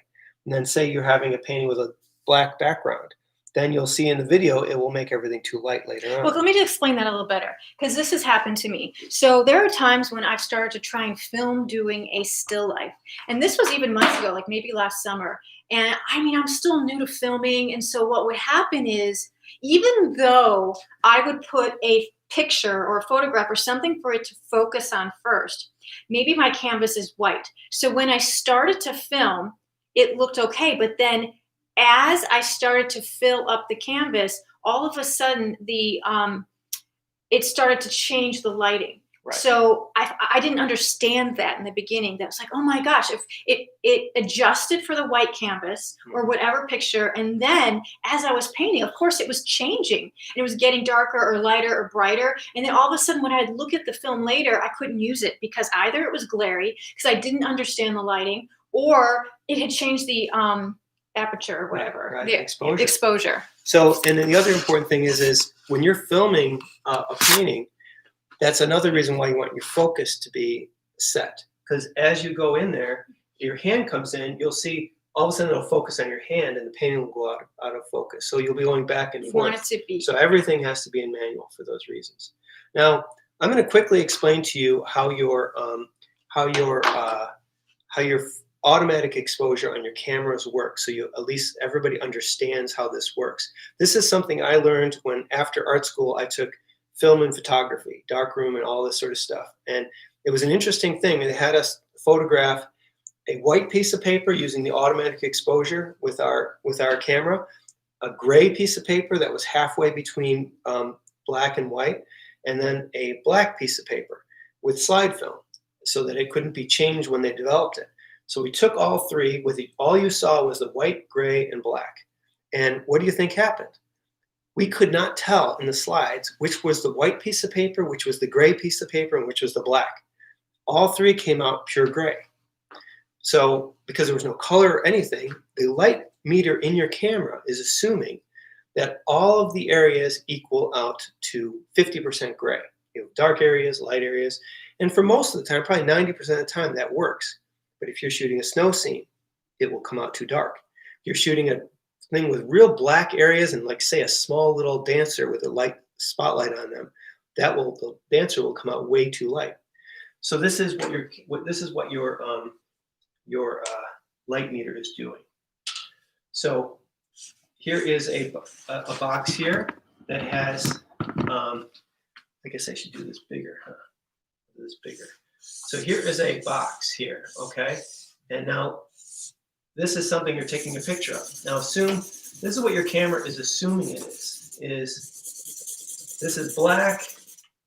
And then say you're having a painting with a black background, then you'll see in the video, it will make everything too light later on. Well, let me just explain that a little better, because this has happened to me. So there are times when I've started to try and film doing a still life. And this was even months ago, like maybe last summer. And I mean, I'm still new to filming. And so what would happen is, even though I would put a picture or a photograph or something for it to focus on first, maybe my canvas is white. So when I started to film, it looked okay. But then as I started to fill up the canvas, all of a sudden it started to change the lighting. Right. So I didn't understand that in the beginning. That was like, oh my gosh, if it adjusted for the white canvas or whatever picture, and then as I was painting, of course, it was changing. And it was getting darker or lighter or brighter. And then all of a sudden, when I'd look at the film later, I couldn't use it because either it was glary because I didn't understand the lighting, or it had changed the aperture or whatever, right. The exposure. So, and then the other important thing is when you're filming a painting, that's another reason why you want your focus to be set. Because as you go in there, your hand comes in, you'll see all of a sudden it'll focus on your hand and the painting will go out of focus. So you'll be going back and forth. You want it to be. So everything has to be in manual for those reasons. Now, I'm going to quickly explain to you how your automatic exposure on your cameras work, so at least everybody understands how this works. This is something I learned when after art school I took film and photography, darkroom and all this sort of stuff. And it was an interesting thing. They had us photograph a white piece of paper using the automatic exposure with our camera, a gray piece of paper that was halfway between black and white, and then a black piece of paper with slide film so that it couldn't be changed when they developed it. So we took all three, all you saw was the white, gray, and black. And what do you think happened? We could not tell in the slides which was the white piece of paper, which was the gray piece of paper, and which was the black. All three came out pure gray. So because there was no color or anything, the light meter in your camera is assuming that all of the areas equal out to 50% gray. You know, dark areas, light areas. And for most of the time, probably 90% of the time, that works. But if you're shooting a snow scene, it will come out too dark. If you're shooting a thing with real black areas and, like, say, a small little dancer with a light spotlight on them, the dancer will come out way too light. So this is what your light meter is doing. So here is a box here that has. I guess I should do this bigger, huh? This bigger. So here is a box here, okay? And now this is something you're taking a picture of. Now assume, this is what your camera is assuming it is this is black,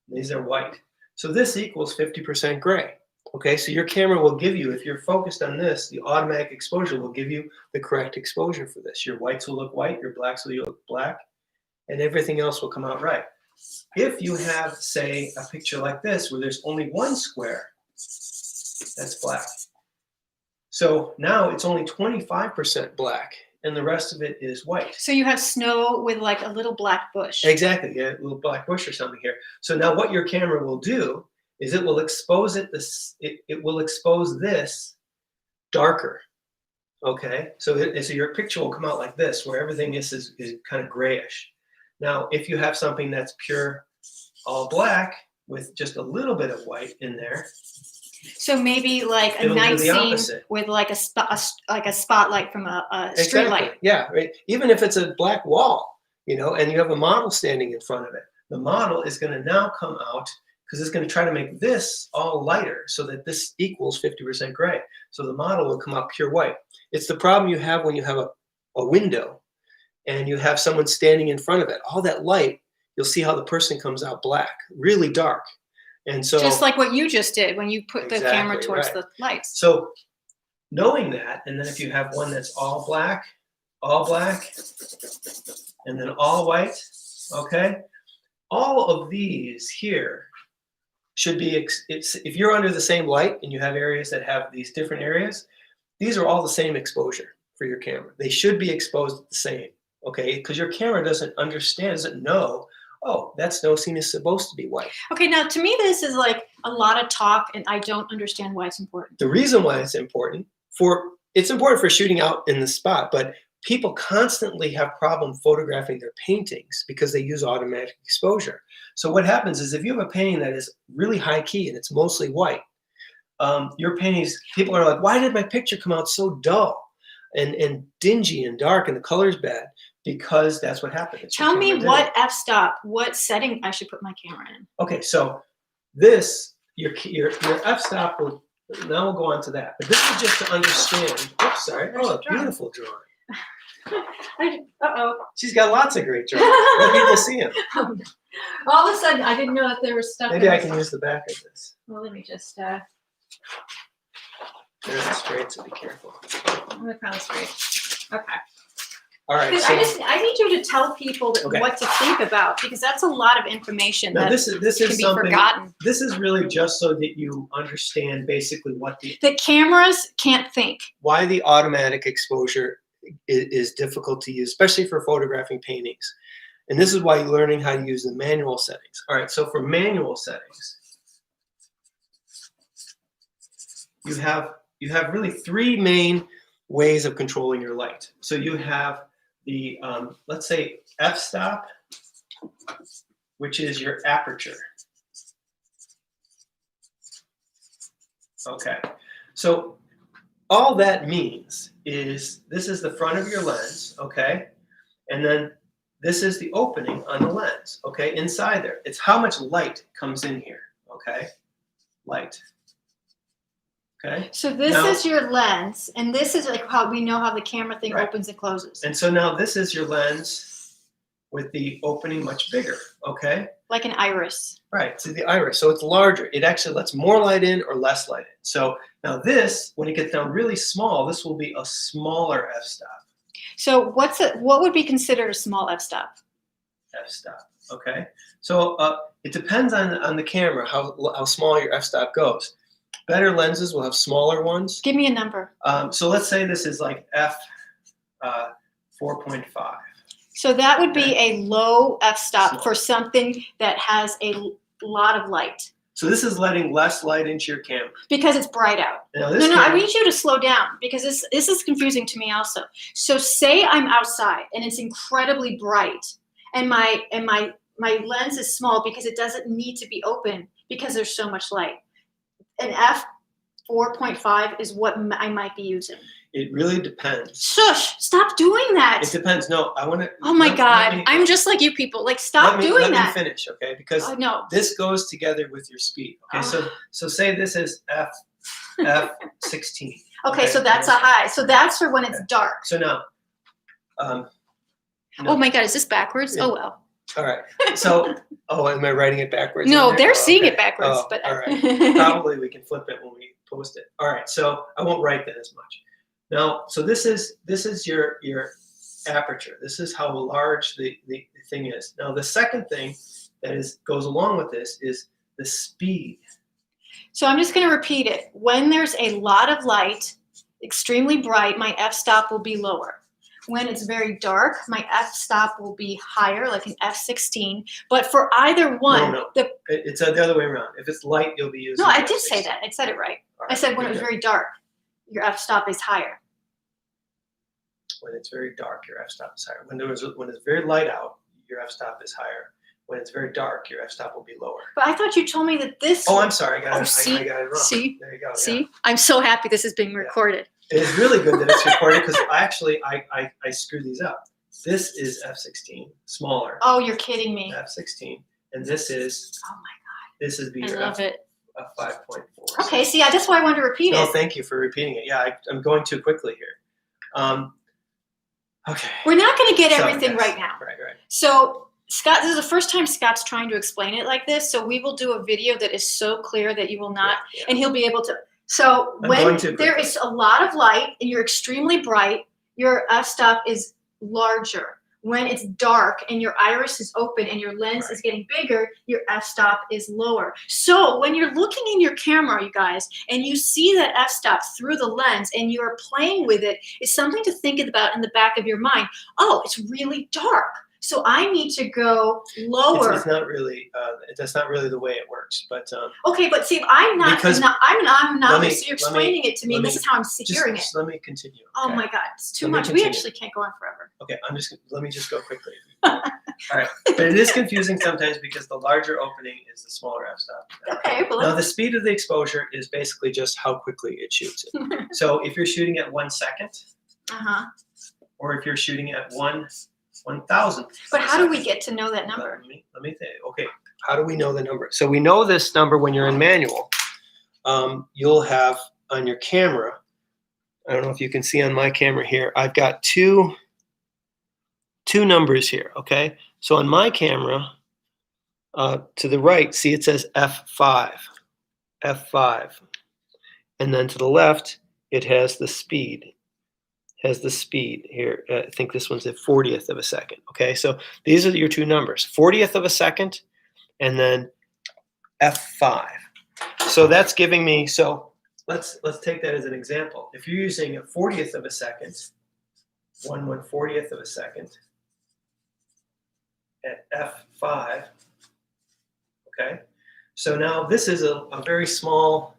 these are white. So this equals 50% gray, okay? So your camera will give you, if you're focused on this, the automatic exposure will give you the correct exposure for this. Your whites will look white, your blacks will look black, and everything else will come out right. If you have, say, a picture like this where there's only one square, that's black. So now it's only 25% black and the rest of it is white. So you have snow with like a little black bush. Exactly, yeah, a little black bush or something here. So now what your camera will do is it will expose it will expose this darker. Okay, so your picture will come out like this, where everything is kind of grayish. Now, if you have something that's pure all black with just a little bit of white in there, so maybe like a night scene with like a spotlight from a street light. Yeah, right. Even if it's a black wall, and you have a model standing in front of it, the model is going to now come out because it's going to try to make this all lighter so that this equals 50% gray. So the model will come out pure white. It's the problem you have when you have a window. and you have someone standing in front of it, all that light, you'll see how the person comes out black, really dark. And so just like what you just did when you put the camera exactly towards right. the lights. So knowing that, and then if you have one that's all black, and then all white, okay? All of these here should be, if you're under the same light and you have areas that have these different areas, these are all the same exposure for your camera. They should be exposed the same, okay? Because your camera doesn't know, oh, that snow scene is supposed to be white. Okay, now to me this is like a lot of talk, and I don't understand why it's important. The reason why it's important for shooting out in the spot, but people constantly have problem photographing their paintings because they use automatic exposure. So what happens is if you have a painting that is really high key and it's mostly white, your paintings, people are like, why did my picture come out so dull and dingy and dark and the color's bad? Because that's what happened. Tell me what f-stop, what setting I should put my camera in. Okay, so this, your f-stop will, now we'll go on to that. But this is just to understand. Oops, sorry. Oh, a beautiful drawing. Uh-oh. She's got lots of great drawings. Let people see them. All of a sudden, I didn't know that there was stuff. Maybe I can use the back of this. Well, let me just, They're not straight, so be careful. I'm gonna crown straight. Okay. All right. Because So, I need you to tell people that what to think about, because that's a lot of information now that this is can be something, forgotten. This is really just so that you understand basically what The cameras can't think. why the automatic exposure is difficult to use, especially for photographing paintings. And this is why you're learning how to use the manual settings. All right, so for manual settings, you have really three main ways of controlling your light. So you have the, let's say, f-stop, which is your aperture. Okay, so all that means is this is the front of your lens, okay? And then this is the opening on the lens, okay? Inside there, it's how much light comes in here, okay? Light. Okay. So this is your lens, and this is like how we know how the camera thing opens and closes. And so now this is your lens with the opening much bigger, okay? Like an iris. Right, so the iris, so it's larger. It actually lets more light in or less light in. So now this, when it gets down really small, this will be a smaller f-stop. So what would be considered a small f-stop? F-stop, okay? So it depends on the camera how small your f-stop goes. Better lenses will have smaller ones. Give me a number. So let's say this is like f 4.5. So that would be a low f-stop for something that has a lot of light. So this is letting less light into your camera. Because it's bright out. Now No, I need you to slow down, because this is confusing to me also. So say I'm outside and it's incredibly bright, and my lens is small because it doesn't need to be open because there's so much light. An f 4.5 is what I might be using. It really depends. Shush! Stop doing that. It depends. No, I want to. Oh my God! I'm just like you people. Like, stop doing that. Let me finish, okay? Because no. This goes together with your speed. Okay, so say this is f 16. Okay, so that's a high. So that's for when it's dark. So now. Oh my God! Is this backwards? Yeah. Oh well. All right. So, am I writing it backwards? No, they're seeing it backwards. But all right. Probably we can flip it when we post it. All right. So I won't write that as much. Now, so this is your aperture. This is how large the thing is. Now, the second thing that goes along with this is the speed. So I'm just going to repeat it. When there's a lot of light, extremely bright, my f-stop will be lower. When it's very dark, my f-stop will be higher, like an f16. But for either one, no. It's the other way around. If it's light, you'll be using. No, I did say that. I said it right. I said when it was very dark, your f-stop is higher. When it's very dark, your f-stop is higher. When it's very light out, your f-stop is higher. When it's very dark, your f-stop will be lower. But I thought you told me that this. Oh, I'm sorry. I got it wrong. See? There you go. See? Yeah. I'm so happy this is being recorded. It is really good that it's recorded, because I screwed these up. This is f16, smaller. Oh, you're kidding me. f16, and this is. Oh my God. This is I love it. 5.4. Okay, see, that's why I wanted to repeat it. No, thank you for repeating it. Yeah, I'm going too quickly here. Okay. We're not going to get So, everything yes. right now. Right. So Scott, this is the first time Scott's trying to explain it like this. So we will do a video that is so clear that you will not, and he'll be able to. So when there is a lot of light and you're extremely bright, your f-stop is larger. When it's dark and your iris is open and your lens is getting bigger, your f-stop is lower. So when you're looking in your camera, you guys, and you see that f-stop through the lens and you're playing with it, it's something to think about in the back of your mind. Oh, it's really dark. So I need to go lower. It's not really. That's not really the way it works. But okay, but see, I'm not. So you're explaining it to me. And this is how I'm hearing it. Let me continue. Oh my God, it's too much. We actually can't go on forever. Okay, let me just go quickly. All right, but it is confusing sometimes because the larger opening is the smaller f-stop. Okay, well, now the speed of the exposure is basically just how quickly it shoots it. So if you're shooting at 1 second, or if you're shooting at 1,000. But how do we get to know that number? Let me think. Okay, how do we know the number? So we know this number when you're in manual. You'll have on your camera, I don't know if you can see on my camera here, I've got two numbers here, okay? So on my camera, to the right, see it says F5. F5. And then to the left, it has the speed. Here. I think this one's at 40th of a second. Okay, so these are your two numbers, 40th of a second, and then F5. So that's giving me. So let's take that as an example. If you're using a 40th of a second, 1/40th of a second at F5. Okay, so now this is a very small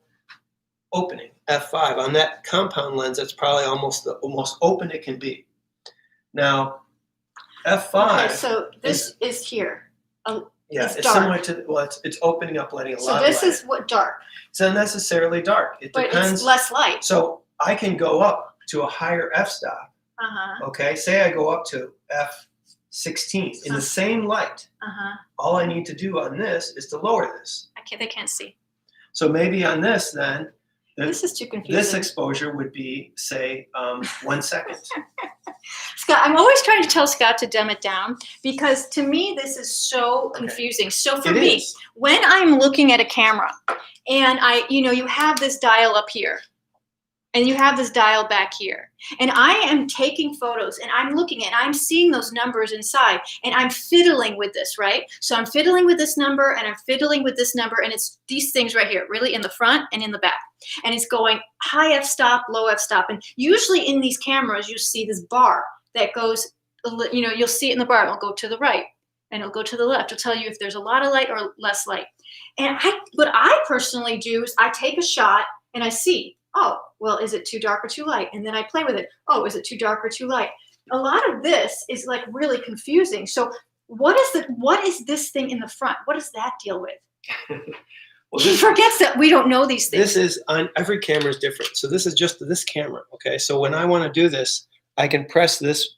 opening. F5 on that compound lens, that's probably almost the most open it can be. Now, F5. Okay, so this is here. Yeah, it's similar to it's opening up, letting a lot of light. So this is what dark. It's not necessarily dark. It depends. But it's less light. So I can go up to a higher f-stop. Okay, say I go up to f16 in the same light. All I need to do on this is to lower this. They can't see. So maybe on this then. This is too confusing. This exposure would be, say, 1 second. Scott, I'm always trying to tell Scott to dumb it down because to me this is so confusing. So for me, when I'm looking at a camera and you have this dial up here and you have this dial back here and I am taking photos and I'm looking and I'm seeing those numbers inside and I'm fiddling with this, right? So I'm fiddling with this number and I'm fiddling with this number and it's these things right here, really in the front and in the back. And it's going high f-stop, low f-stop. And usually in these cameras, you see this bar that goes, you'll see it in the bar. It'll go to the right and it'll go to the left. It'll tell you if there's a lot of light or less light. And what I personally do is I take a shot and I see, oh, well, is it too dark or too light? And then I play with it. Oh, is it too dark or too light? A lot of this is like really confusing. So what is this thing in the front? What does that deal with? Well, he forgets that we don't know these things. This is on every camera is different. So this is just this camera. Okay. So when I want to do this, I can press this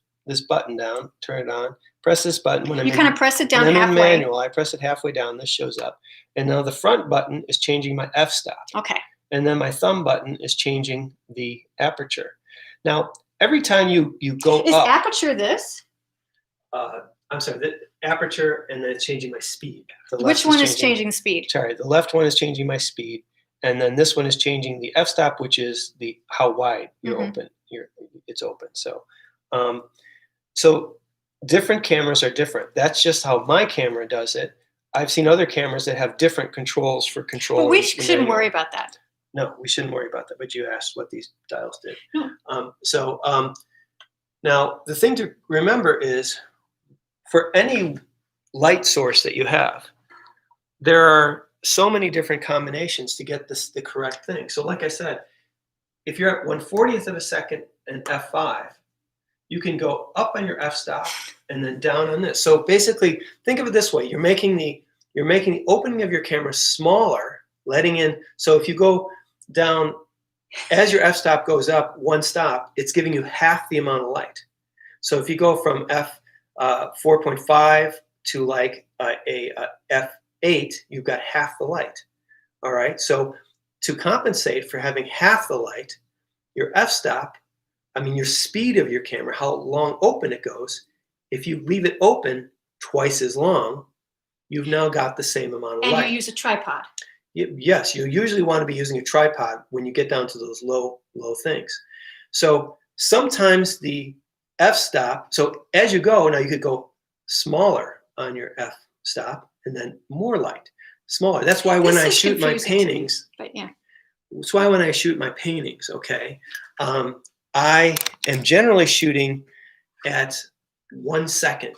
button down, turn it on, press this button. When you kind of press it down halfway. In manual, I press it halfway down. This shows up. And now the front button is changing my f-stop. Okay. And then my thumb button is changing the aperture. Now, every time you go up. Is aperture this? I'm sorry, the aperture, and then it's changing my speed. Which one is changing the speed? Sorry, the left one is changing my speed, and then this one is changing the f-stop, which is how wide you're open. It's open. So, so different cameras are different. That's just how my camera does it. I've seen other cameras that have different controls for controlling. But we shouldn't worry about that. No, we shouldn't worry about that. But you asked what these dials did. No. Now the thing to remember is, for any light source that you have, there are so many different combinations to get the correct thing. So like I said, if you're at 1/40th of a second and f5, you can go up on your f-stop and then down on this. So basically, think of it this way: you're making the opening of your camera smaller, letting in. So if you go down as your f-stop goes up 1 stop, it's giving you half the amount of light. So if you go from f4.5 to like a f8, you've got half the light. All right. So to compensate for having half the light, your f-stop I mean, your speed of your camera, how long open it goes. If you leave it open twice as long, you've now got the same amount of And light. you use a tripod. Yes, you usually want to be using a tripod when you get down to those low things. So sometimes the f-stop, so as you go, now you could go smaller on your f-stop and then more light, smaller. That's why when I shoot my paintings, but yeah. That's why when I shoot my paintings, okay, I am generally shooting at 1 second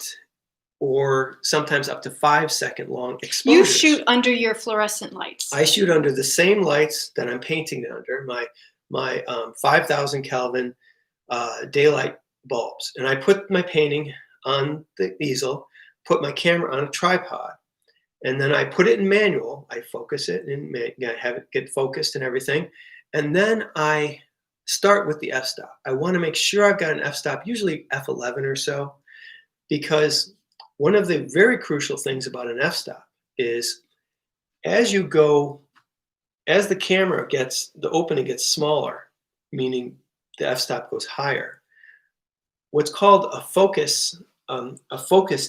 or sometimes up to 5 second long exposures. You shoot under your fluorescent lights. I shoot under the same lights that I'm painting under, my 5,000 Kelvin daylight bulbs. And I put my painting on the easel, put my camera on a tripod, and then I put it in manual. I focus it and have it get focused and everything. And then I start with the f-stop. I want to make sure I've got an f-stop, usually f11 or so, because one of the very crucial things about an f-stop is as you go, as the camera gets, the opening gets smaller, meaning the f-stop goes higher, what's called a focus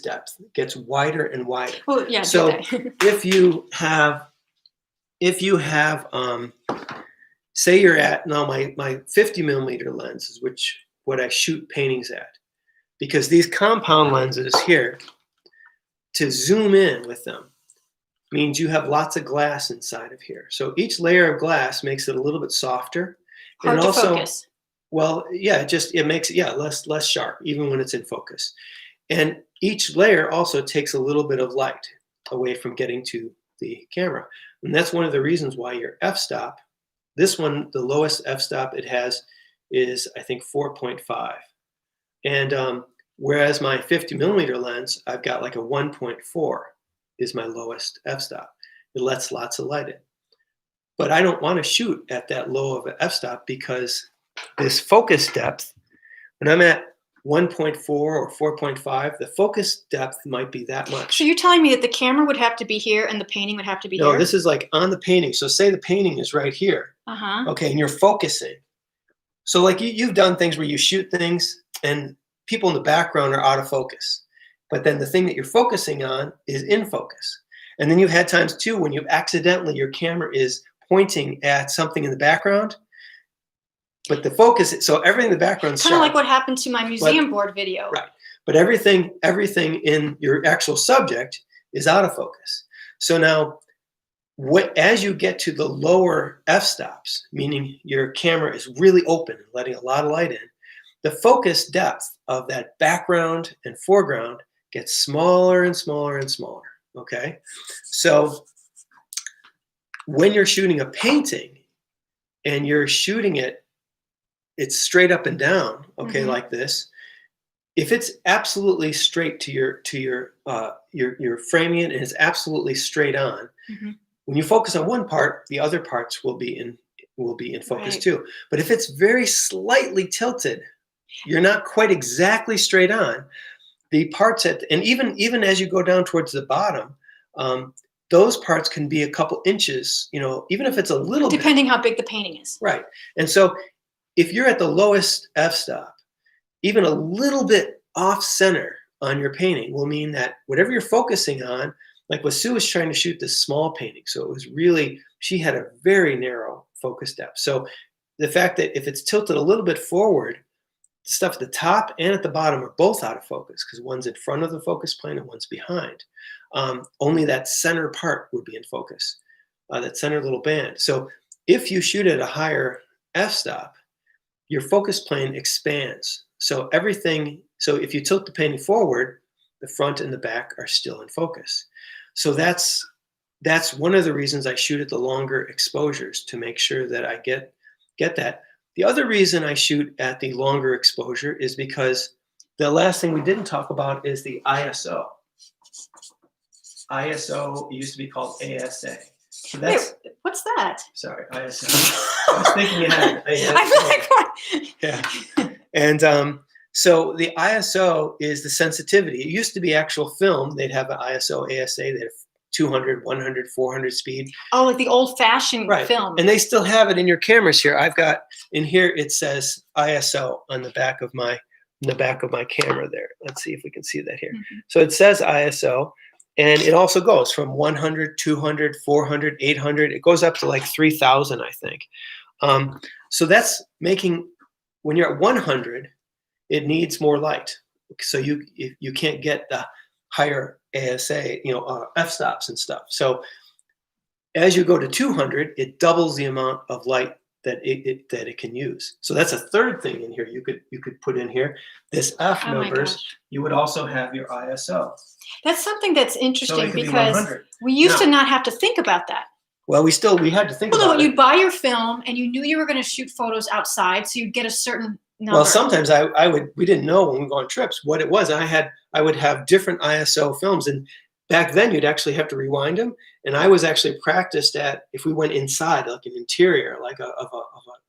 depth gets wider and wider. Oh, yeah. So if you have, say you're at, now my 50 millimeter lens is what I shoot paintings at, because these compound lenses here, to zoom in with them means you have lots of glass inside of here. So each layer of glass makes it a little bit softer. Hard and to also, focus. Well, yeah, it makes it less sharp, even when it's in focus. And each layer also takes a little bit of light away from getting to the camera. And that's one of the reasons why your f-stop, this one, the lowest f-stop it has is, I think, 4.5. And whereas my 50 millimeter lens, I've got like a 1.4 is my lowest f-stop. It lets lots of light in. But I don't want to shoot at that low of an f-stop because this focus depth, when I'm at 1.4 or 4.5, the focus depth might be that much. So you're telling me that the camera would have to be here and the painting would have to be here? No, this is like on the painting. So say the painting is right here. Uh-huh. Okay, and you're focusing. So like you've done things where you shoot things and people in the background are out of focus. But then the thing that you're focusing on is in focus. And then you've had times too when you've accidentally, your camera is pointing at something in the background, but the focus, so everything in the background is kind of like what happened to my museum board video. Right. But everything in your actual subject is out of focus. So now, as you get to the lower f-stops, meaning your camera is really open and letting a lot of light in, the focus depth of that background and foreground gets smaller and smaller and smaller, okay? So when you're shooting a painting and you're shooting it's straight up and down, okay, like this. If it's absolutely straight to your framing it and it's absolutely straight on, when you focus on one part, the other parts will be in focus too. But if it's very slightly tilted, you're not quite exactly straight on. The parts and even as you go down towards the bottom, those parts can be a couple inches, even if it's a little bit. Depending how big the painting is. Right. And so if you're at the lowest f-stop, even a little bit off center on your painting will mean that whatever you're focusing on, like what Sue was trying to shoot this small painting. So it was really, she had a very narrow focus depth. So the fact that if it's tilted a little bit forward, the stuff at the top and at the bottom are both out of focus because one's in front of the focus plane and one's behind. Only that center part would be in focus, that center little band. So if you shoot at a higher f-stop, your focus plane expands. So if you tilt the painting forward, the front and the back are still in focus. So that's one of the reasons I shoot at the longer exposures, to make sure that I get that. The other reason I shoot at the longer exposure is because the last thing we didn't talk about is the ISO. ISO used to be called ASA. So that's, wait, what's that? Sorry, ISO. I was thinking you had ASA. I'm like, what? Yeah. And so the ISO is the sensitivity. It used to be actual film. They'd have an ISO, ASA. They'd have 200, 100, 400 speed. Oh, like the old-fashioned film. And they still have it in your cameras here. I've got in here, it says ISO on the back of my camera there. Let's see if we can see that here. So it says ISO, and it also goes from 100, 200, 400, 800. It goes up to like 3,000, I think. So that's making, when you're at 100, it needs more light. So you can't get the higher ASA, f-stops and stuff. So as you go to 200, it doubles the amount of light that it can use. So that's a third thing in here you could put in here. This F numbers, you would also have your ISO. That's something that's interesting, because we used to not have to think about that. Well, we had to think about it. You'd buy your film and you knew you were going to shoot photos outside, so you'd get a certain number. Well, sometimes we didn't know when we go on trips what it was. I would have different ISO films, and back then you'd actually have to rewind them. And I was actually practiced at, if we went inside, like an interior, like of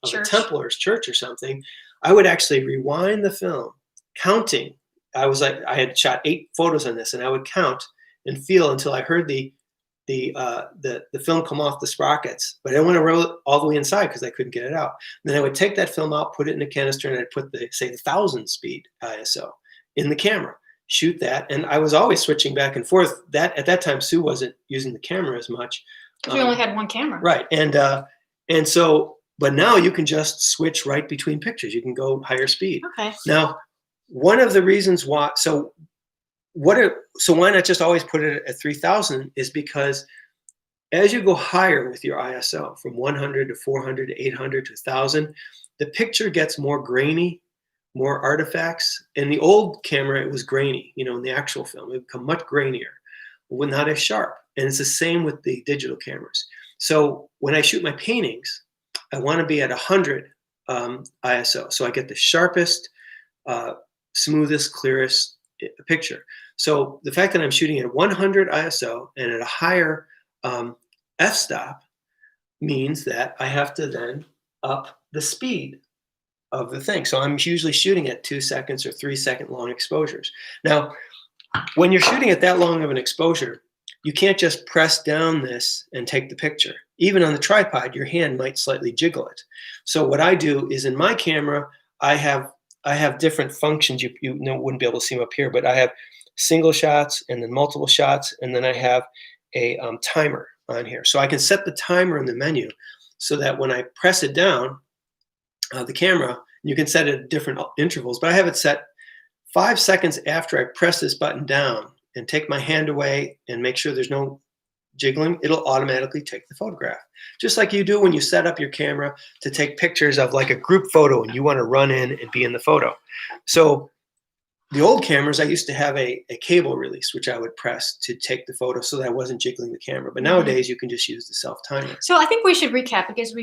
a Templar's church or something, I would actually rewind the film, counting. I had shot 8 photos on this, and I would count and feel until I heard the film come off the sprockets, but I didn't want to roll it all the way inside because I couldn't get it out. And then I would take that film out, put it in a canister, and I'd put the 1,000 speed ISO in the camera, shoot that. And I was always switching back and forth. At that time, Sue wasn't using the camera as much. Because we only had one camera. Right. And so, but now you can just switch right between pictures. You can go higher speed. Okay. Now, one of the reasons why, so why not just always put it at 3,000 is because as you go higher with your ISO from 100 to 400 to 800 to 1,000, the picture gets more grainy, more artifacts. In the old camera, it was grainy, in the actual film. It would become much grainier, but not as sharp. And it's the same with the digital cameras. So when I shoot my paintings, I want to be at 100 ISO. So I get the sharpest, smoothest, clearest picture. So the fact that I'm shooting at 100 ISO and at a higher f-stop means that I have to then up the speed of the thing. So I'm usually shooting at 2 seconds or 3 second long exposures. Now, when you're shooting at that long of an exposure, you can't just press down this and take the picture. Even on the tripod, your hand might slightly jiggle it. So what I do is, in my camera, I have different functions. You wouldn't be able to see them up here, but I have single shots and then multiple shots, and then I have a timer on here. So I can set the timer in the menu so that when I press it down, the camera, you can set it at different intervals, but I have it set 5 seconds after I press this button down and take my hand away and make sure there's no jiggling, it'll automatically take the photograph. Just like you do when you set up your camera to take pictures of like a group photo and you want to run in and be in the photo. So the old cameras, I used to have a cable release, which I would press to take the photo so that I wasn't jiggling the camera. But nowadays, you can just use the self-timer. So I think we should recap, because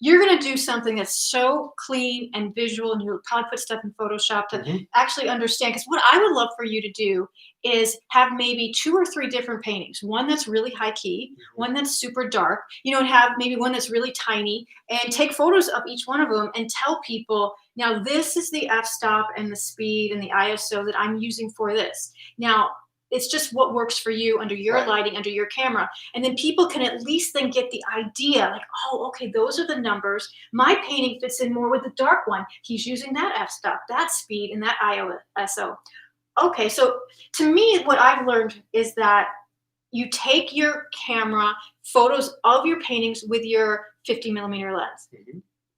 you're going to do something that's so clean and visual, and you'll probably put stuff in Photoshop to actually understand. Because what I would love for you to do is have maybe 2 or 3 different paintings. One that's really high key, one that's super dark, and have maybe one that's really tiny, and take photos of each one of them and tell people, now this is the f-stop and the speed and the ISO that I'm using for this. Now, it's just what works for you under your lighting, under your camera. And then people can at least then get the idea, like, oh, okay, those are the numbers. My painting fits in more with the dark one. He's using that f-stop, that speed, and that ISO. Okay, so to me, what I've learned is that you take your camera, photos of your paintings with your 50 millimeter lens.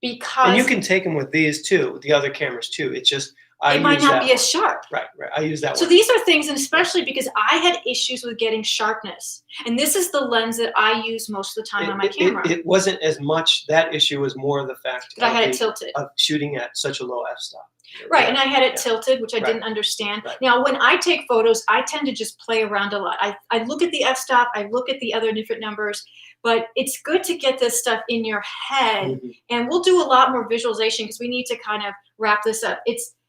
Because and you can take them with these too, the other cameras too. It's just it might not be as sharp. Right. I use that one. So these are things, and especially because I had issues with getting sharpness. And this is the lens that I use most of the time on my camera. It wasn't as much, that issue was more the fact that I had it tilted. Of shooting at such a low f-stop. Right, and I had it tilted, which I didn't understand. Now, when I take photos, I tend to just play around a lot. I look at the f-stop, I look at the other different numbers, but it's good to get this stuff in your head, and we'll do a lot more visualization because we need to kind of wrap this up.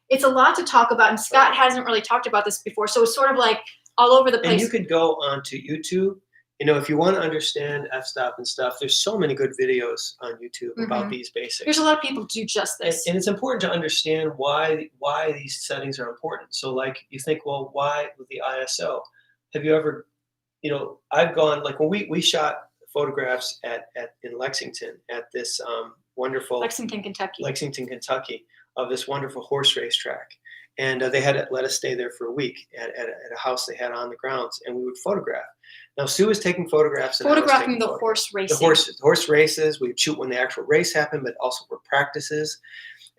It's a lot to talk about, and Scott hasn't really talked about this before, so it's sort of like all over the place. And you could go onto YouTube. If you want to understand f-stop and stuff, there's so many good videos on YouTube about these basics. There's a lot of people do just this. And it's important to understand why these settings are important. So like you think, well, why with the ISO? Have you ever, I've gone, like, when we shot photographs in Lexington at this wonderful Lexington, Kentucky, of this wonderful horse race track. And they had let us stay there for a week at a house they had on the grounds, and we would photograph. Now, Sue was taking photographs. And Photographing the horse racing. The horse races. We would shoot when the actual race happened, but also for practices.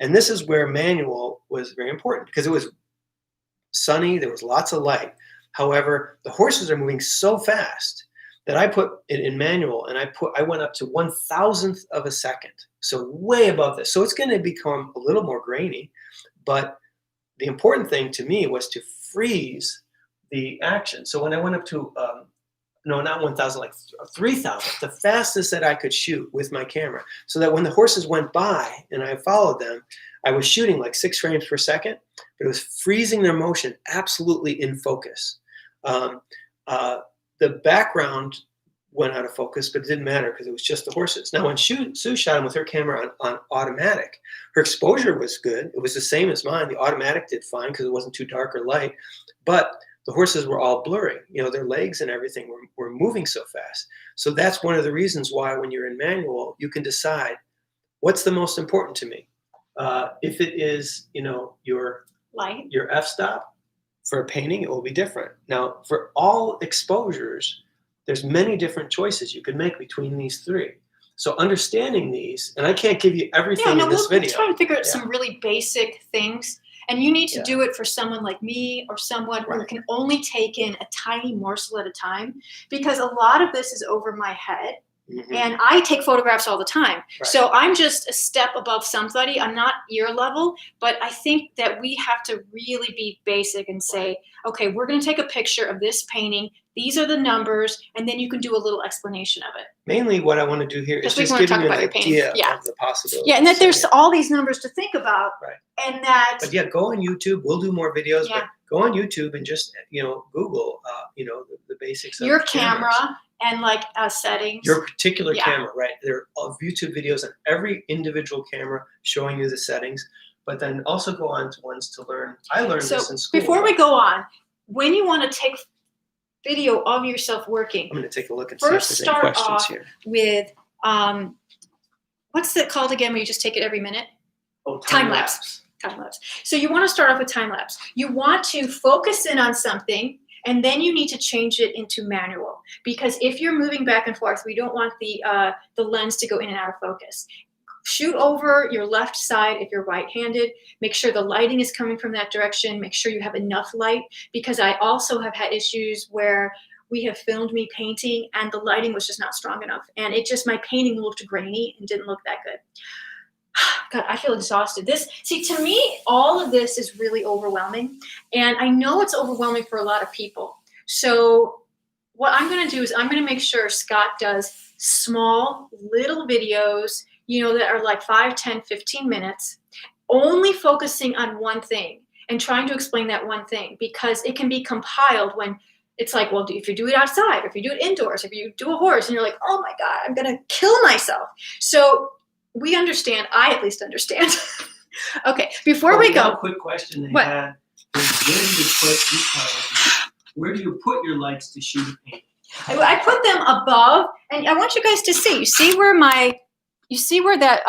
And this is where manual was very important, because it was sunny. There was lots of light. However, the horses are moving so fast that I put it in manual, and I went up to 1,000th of a second. So way above this. So it's going to become a little more grainy, but the important thing to me was to freeze the action. So when I went up to, no, not 1,000, like 3,000, the fastest that I could shoot with my camera, so that when the horses went by and I followed them, I was shooting like 6 frames per second, but it was freezing their motion absolutely in focus. The background went out of focus, but it didn't matter because it was just the horses. Now, when Sue shot him with her camera on automatic, her exposure was good. It was the same as mine. The automatic did fine because it wasn't too dark or light, but the horses were all blurry. Their legs and everything were moving so fast. So that's one of the reasons why when you're in manual, you can decide what's the most important to me. If it is, your light, your f-stop, for a painting, it will be different. Now, for all exposures, there's many different choices you can make between these 3. So understanding these, and I can't give you everything in this video. We'll try to figure out some really basic things. And you need to do it for someone like me or someone who can only take in a tiny morsel at a time, because a lot of this is over my head. And I take photographs all the time. So I'm just a step above somebody. I'm not your level, but I think that we have to really be basic and say, okay, we're going to take a picture of this painting. These are the numbers, and then you can do a little explanation of it. Mainly what I want to do here is just give you an idea of the possibilities. Yeah, and that there's all these numbers to think about. And that. But go on YouTube. We'll do more videos, but go on YouTube and just, Google, the basics of your camera and settings. Your particular camera, right? There are YouTube videos on every individual camera showing you the settings, but then also go on to ones to learn. I learned this in school. Before we go on, when you want to take video of yourself working, I'm going to take a look and see if there's any questions here. With what's it called again, where you just take it every minute? Oh, time lapse. Time lapse. So you want to start off with time lapse. You want to focus in on something, and then you need to change it into manual, because if you're moving back and forth, we don't want the lens to go in and out of focus. Shoot over your left side if you're right-handed. Make sure the lighting is coming from that direction. Make sure you have enough light, because I also have had issues where we have filmed me painting and the lighting was just not strong enough. And my painting looked grainy and didn't look that good. God, I feel exhausted. To me, all of this is really overwhelming. And I know it's overwhelming for a lot of people. So what I'm going to do is I'm going to make sure Scott does small little videos, that are like 5, 10, 15 minutes, only focusing on one thing and trying to explain that one thing, because it can be compiled when it's like, well, if you do it outside, or if you do it indoors, if you do a horse and you're like, oh my God, I'm going to kill myself. So we understand. I at least understand. Okay, before we go. One quick question they had is, where do you put your lights to shoot a painting? I put them above, and I want you guys to see. You see where that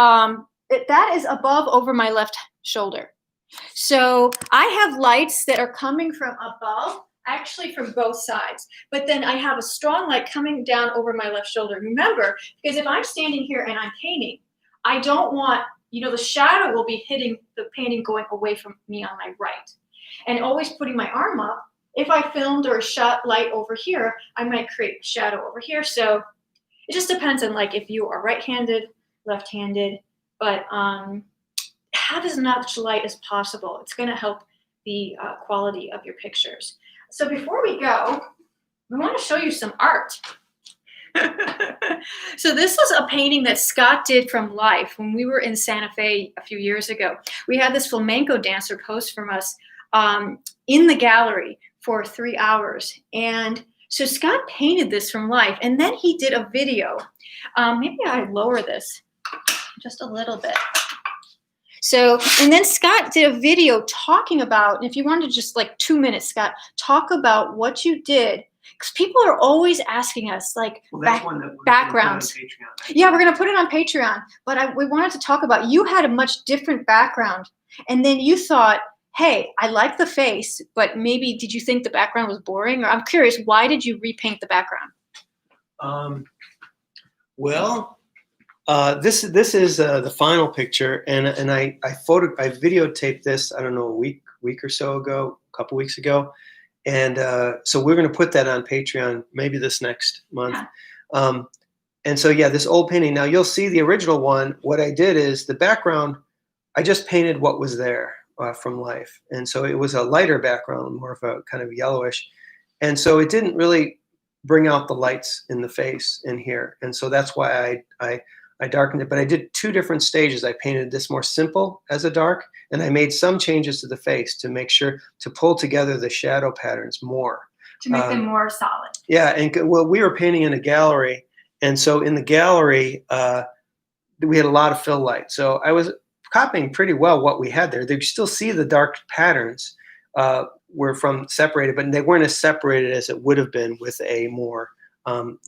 that is above over my left shoulder. So I have lights that are coming from above, actually from both sides. But then I have a strong light coming down over my left shoulder. Remember, because if I'm standing here and I'm painting, I don't want, the shadow will be hitting the painting going away from me on my right. And always putting my arm up, if I filmed or shot light over here, I might create shadow over here. So it just depends on if you are right-handed, left-handed, but have as much light as possible. It's going to help the quality of your pictures. So before we go, we want to show you some art. So this was a painting that Scott did from life when we were in Santa Fe a few years ago. We had this flamenco dancer post from us in the gallery for 3 hours. And so Scott painted this from life, and then he did a video. Maybe I lower this just a little bit. So, and then Scott did a video talking about, and if you wanted just 2 minutes, Scott, talk about what you did. Because people are always asking us, like, Well, that's one that we're backgrounds. gonna put on Patreon. Yeah, we're going to put it on Patreon. But we wanted to talk about, you had a much different background. And then you thought, hey, I like the face, but maybe did you think the background was boring? Or I'm curious, why did you repaint the background? Well, this is the final picture, and I videotaped this, I don't know, a week or so ago, a couple weeks ago, and so we're going to put that on Patreon maybe this next month. Yeah. And so yeah, this old painting. Now you'll see the original one. What I did is the background, I just painted what was there from life, and so it was a lighter background, more of a kind of yellowish, and so it didn't really bring out the lights in the face in here, and so that's why I darkened it. But I did two different stages. I painted this more simple as a dark, and I made some changes to the face to make sure to pull together the shadow patterns more. To make them more solid. Yeah, and well, we were painting in a gallery, and so in the gallery, we had a lot of fill light. So I was copying pretty well what we had there. They still see the dark patterns were from separated, but they weren't as separated as it would have been with a more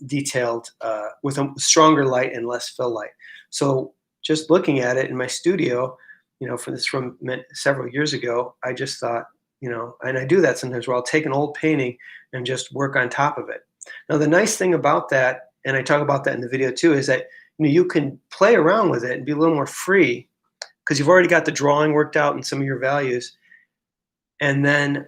detailed, with a stronger light and less fill light. So just looking at it in my studio, from several years ago, I just thought, and I do that sometimes where I'll take an old painting and just work on top of it. Now, the nice thing about that, and I talk about that in the video too, is that you can play around with it and be a little more free because you've already got the drawing worked out and some of your values. And then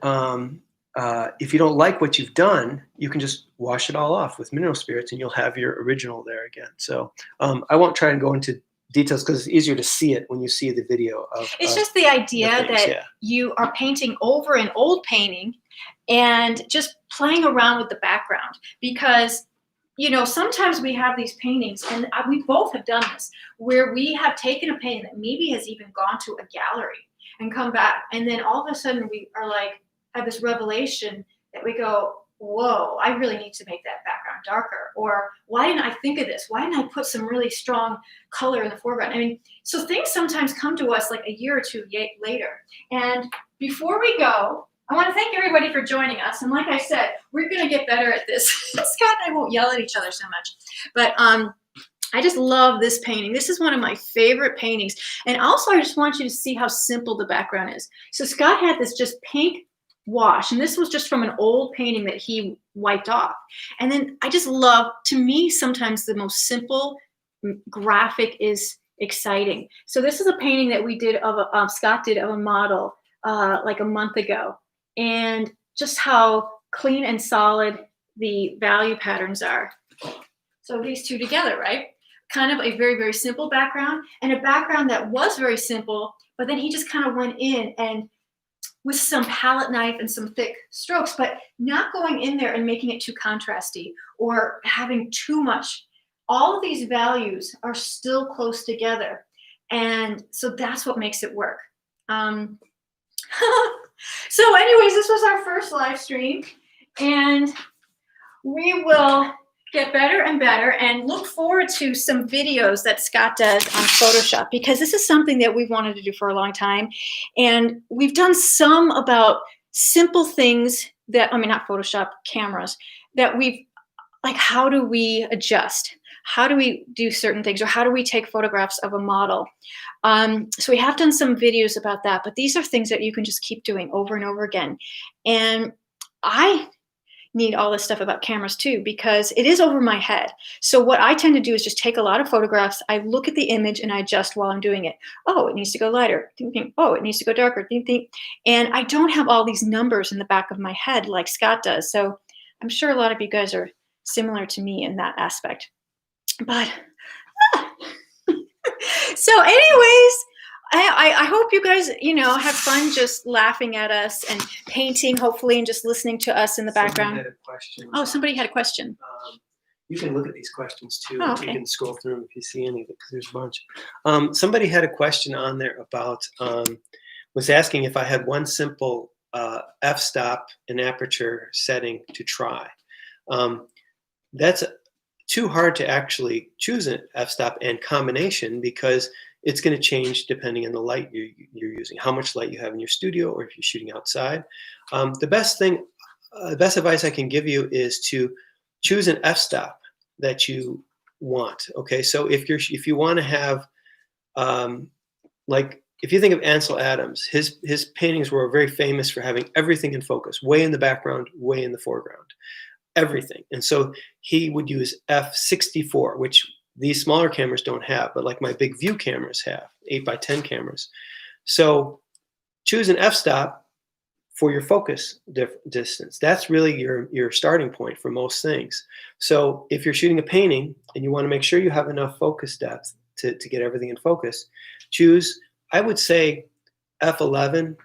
if you don't like what you've done, you can just wash it all off with mineral spirits and you'll have your original there again. So I won't try and go into details because it's easier to see it when you see the video. It's just the idea that you are painting over an old painting and just playing around with the background, because sometimes we have these paintings, and we both have done this, where we have taken a painting that maybe has even gone to a gallery and come back, and then all of a sudden we are like, have this revelation that we go, whoa, I really need to make that background darker. Or why didn't I think of this? Why didn't I put some really strong color in the foreground? I mean, so things sometimes come to us like a year or two later. And before we go, I want to thank everybody for joining us. And like I said, we're going to get better at this. Scott and I won't yell at each other so much. But I just love this painting. This is one of my favorite paintings. And also, I just want you to see how simple the background is. So Scott had this just pink wash, and this was just from an old painting that he wiped off. And then I just love, to me, sometimes the most simple graphic is exciting. So this is a painting that we did Scott did of a model like a month ago, and just how clean and solid the value patterns are. So these two together, right? Kind of a very, very simple background, and a background that was very simple, but then he just kind of went in and with some palette knife and some thick strokes, but not going in there and making it too contrasty or having too much. All of these values are still close together. And so that's what makes it work. So anyways, this was our first live stream, and we will get better and better and look forward to some videos that Scott does on Photoshop, because this is something that we've wanted to do for a long time. And we've done some about simple things that, not Photoshop, cameras, that we've, like, how do we adjust? How do we do certain things? Or how do we take photographs of a model? So we have done some videos about that, but these are things that you can just keep doing over and over again. And I need all this stuff about cameras too, because it is over my head. So what I tend to do is just take a lot of photographs. I look at the image and I adjust while I'm doing it. Oh, it needs to go lighter. Ding, ding. Oh, it needs to go darker. Ding, ding. And I don't have all these numbers in the back of my head like Scott does. So I'm sure a lot of you guys are similar to me in that aspect. But so anyways, I hope you guys, have fun just laughing at us and painting, hopefully, and just listening to us in the background. Somebody had a question. Oh, somebody had a question. You can look at these questions too. Oh, okay. You can scroll through them if you see any, because there's a bunch. Somebody had a question on there about, was asking if I had one simple f-stop and aperture setting to try. That's too hard to actually choose an f-stop and combination, because it's going to change depending on the light you're using, how much light you have in your studio, or if you're shooting outside. The best thing The best advice I can give you is to choose an f-stop that you want. Okay, so if you want to have like if you think of Ansel Adams, his paintings were very famous for having everything in focus, way in the background, way in the foreground, everything. And so he would use f64, which these smaller cameras don't have, but like my big view cameras have, 8x10 cameras. So choose an f-stop for your focus distance. That's really your starting point for most things. So if you're shooting a painting and you want to make sure you have enough focus depth to get everything in focus, choose, I would say, f11.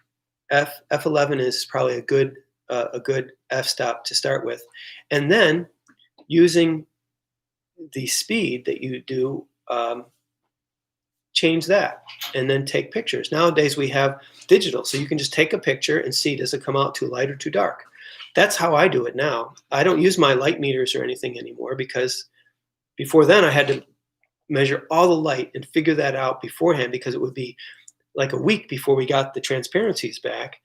F11 is probably a good f-stop to start with. And then using the speed that you do, change that and then take pictures. Nowadays we have digital, so you can just take a picture and see, does it come out too light or too dark? That's how I do it now. I don't use my light meters or anything anymore, because before then I had to measure all the light and figure that out beforehand, because it would be like a week before we got the transparencies back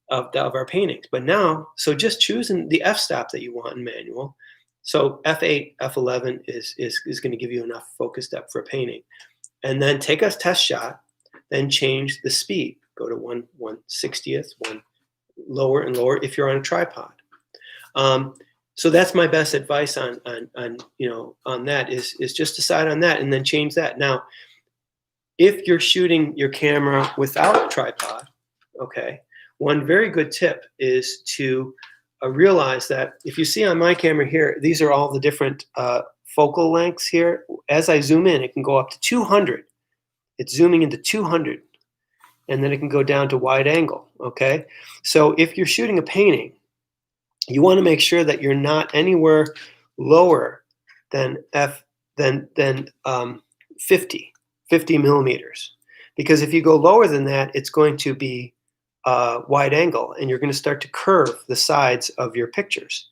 of our paintings. But now, so just choosing the f-stop that you want in manual. So f8, f11 is going to give you enough focus depth for a painting. And then take a test shot, then change the speed. Go to 1/60th, one lower and lower if you're on a tripod. So that's my best advice on that is just decide on that and then change that. Now, if you're shooting your camera without a tripod, okay, one very good tip is to realize that if you see on my camera here, these are all the different focal lengths here. As I zoom in, it can go up to 200. It's zooming into 200. And then it can go down to wide angle, okay? So if you're shooting a painting, you want to make sure that you're not anywhere lower than 50 millimeters. Because if you go lower than that, it's going to be wide angle, and you're going to start to curve the sides of your pictures.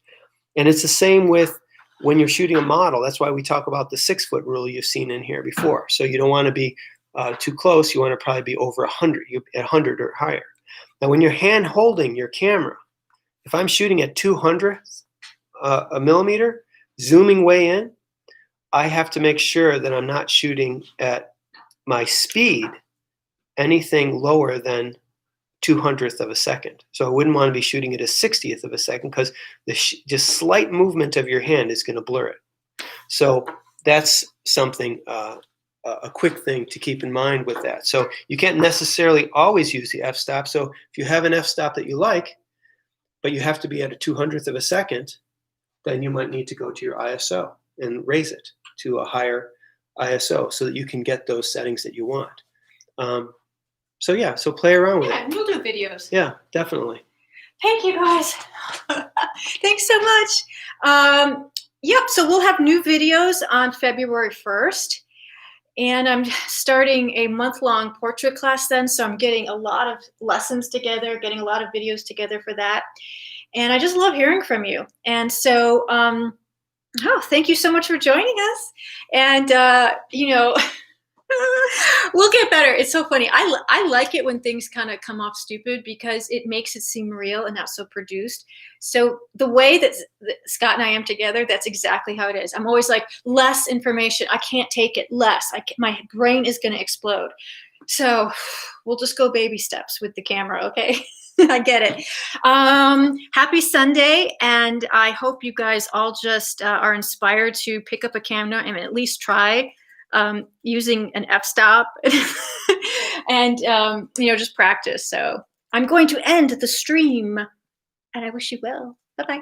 And it's the same with when you're shooting a model. That's why we talk about the 6-foot rule you've seen in here before. So you don't want to be too close. You want to probably be over 100, at 100 or higher. Now, when you're hand holding your camera, if I'm shooting at 200 a millimeter, zooming way in, I have to make sure that I'm not shooting at my speed anything lower than 200th of a second. So I wouldn't want to be shooting at a 60th of a second, because the just slight movement of your hand is going to blur it. So that's something, a quick thing to keep in mind with that. So you can't necessarily always use the f-stop. So if you have an f-stop that you like, but you have to be at a 200th of a second, then you might need to go to your ISO and raise it to a higher ISO so that you can get those settings that you want. So yeah, so play around with it. Yeah, we'll do videos. Yeah, definitely. Thank you, guys. Thanks so much. Yep, so we'll have new videos on February 1st. And I'm starting a month-long portrait class then, so I'm getting a lot of lessons together, getting a lot of videos together for that. And I just love hearing from you. And so, thank you so much for joining us. And, we'll get better. It's so funny. I like it when things kind of come off stupid, because it makes it seem real and not so produced. So the way that Scott and I am together, that's exactly how it is. I'm always like, less information. I can't take it. Less. My brain is going to explode. So we'll just go baby steps with the camera, okay? I get it. Happy Sunday, and I hope you guys all just are inspired to pick up a camera and at least try using an f-stop and just practice. So I'm going to end the stream, and I wish you well. Bye-bye.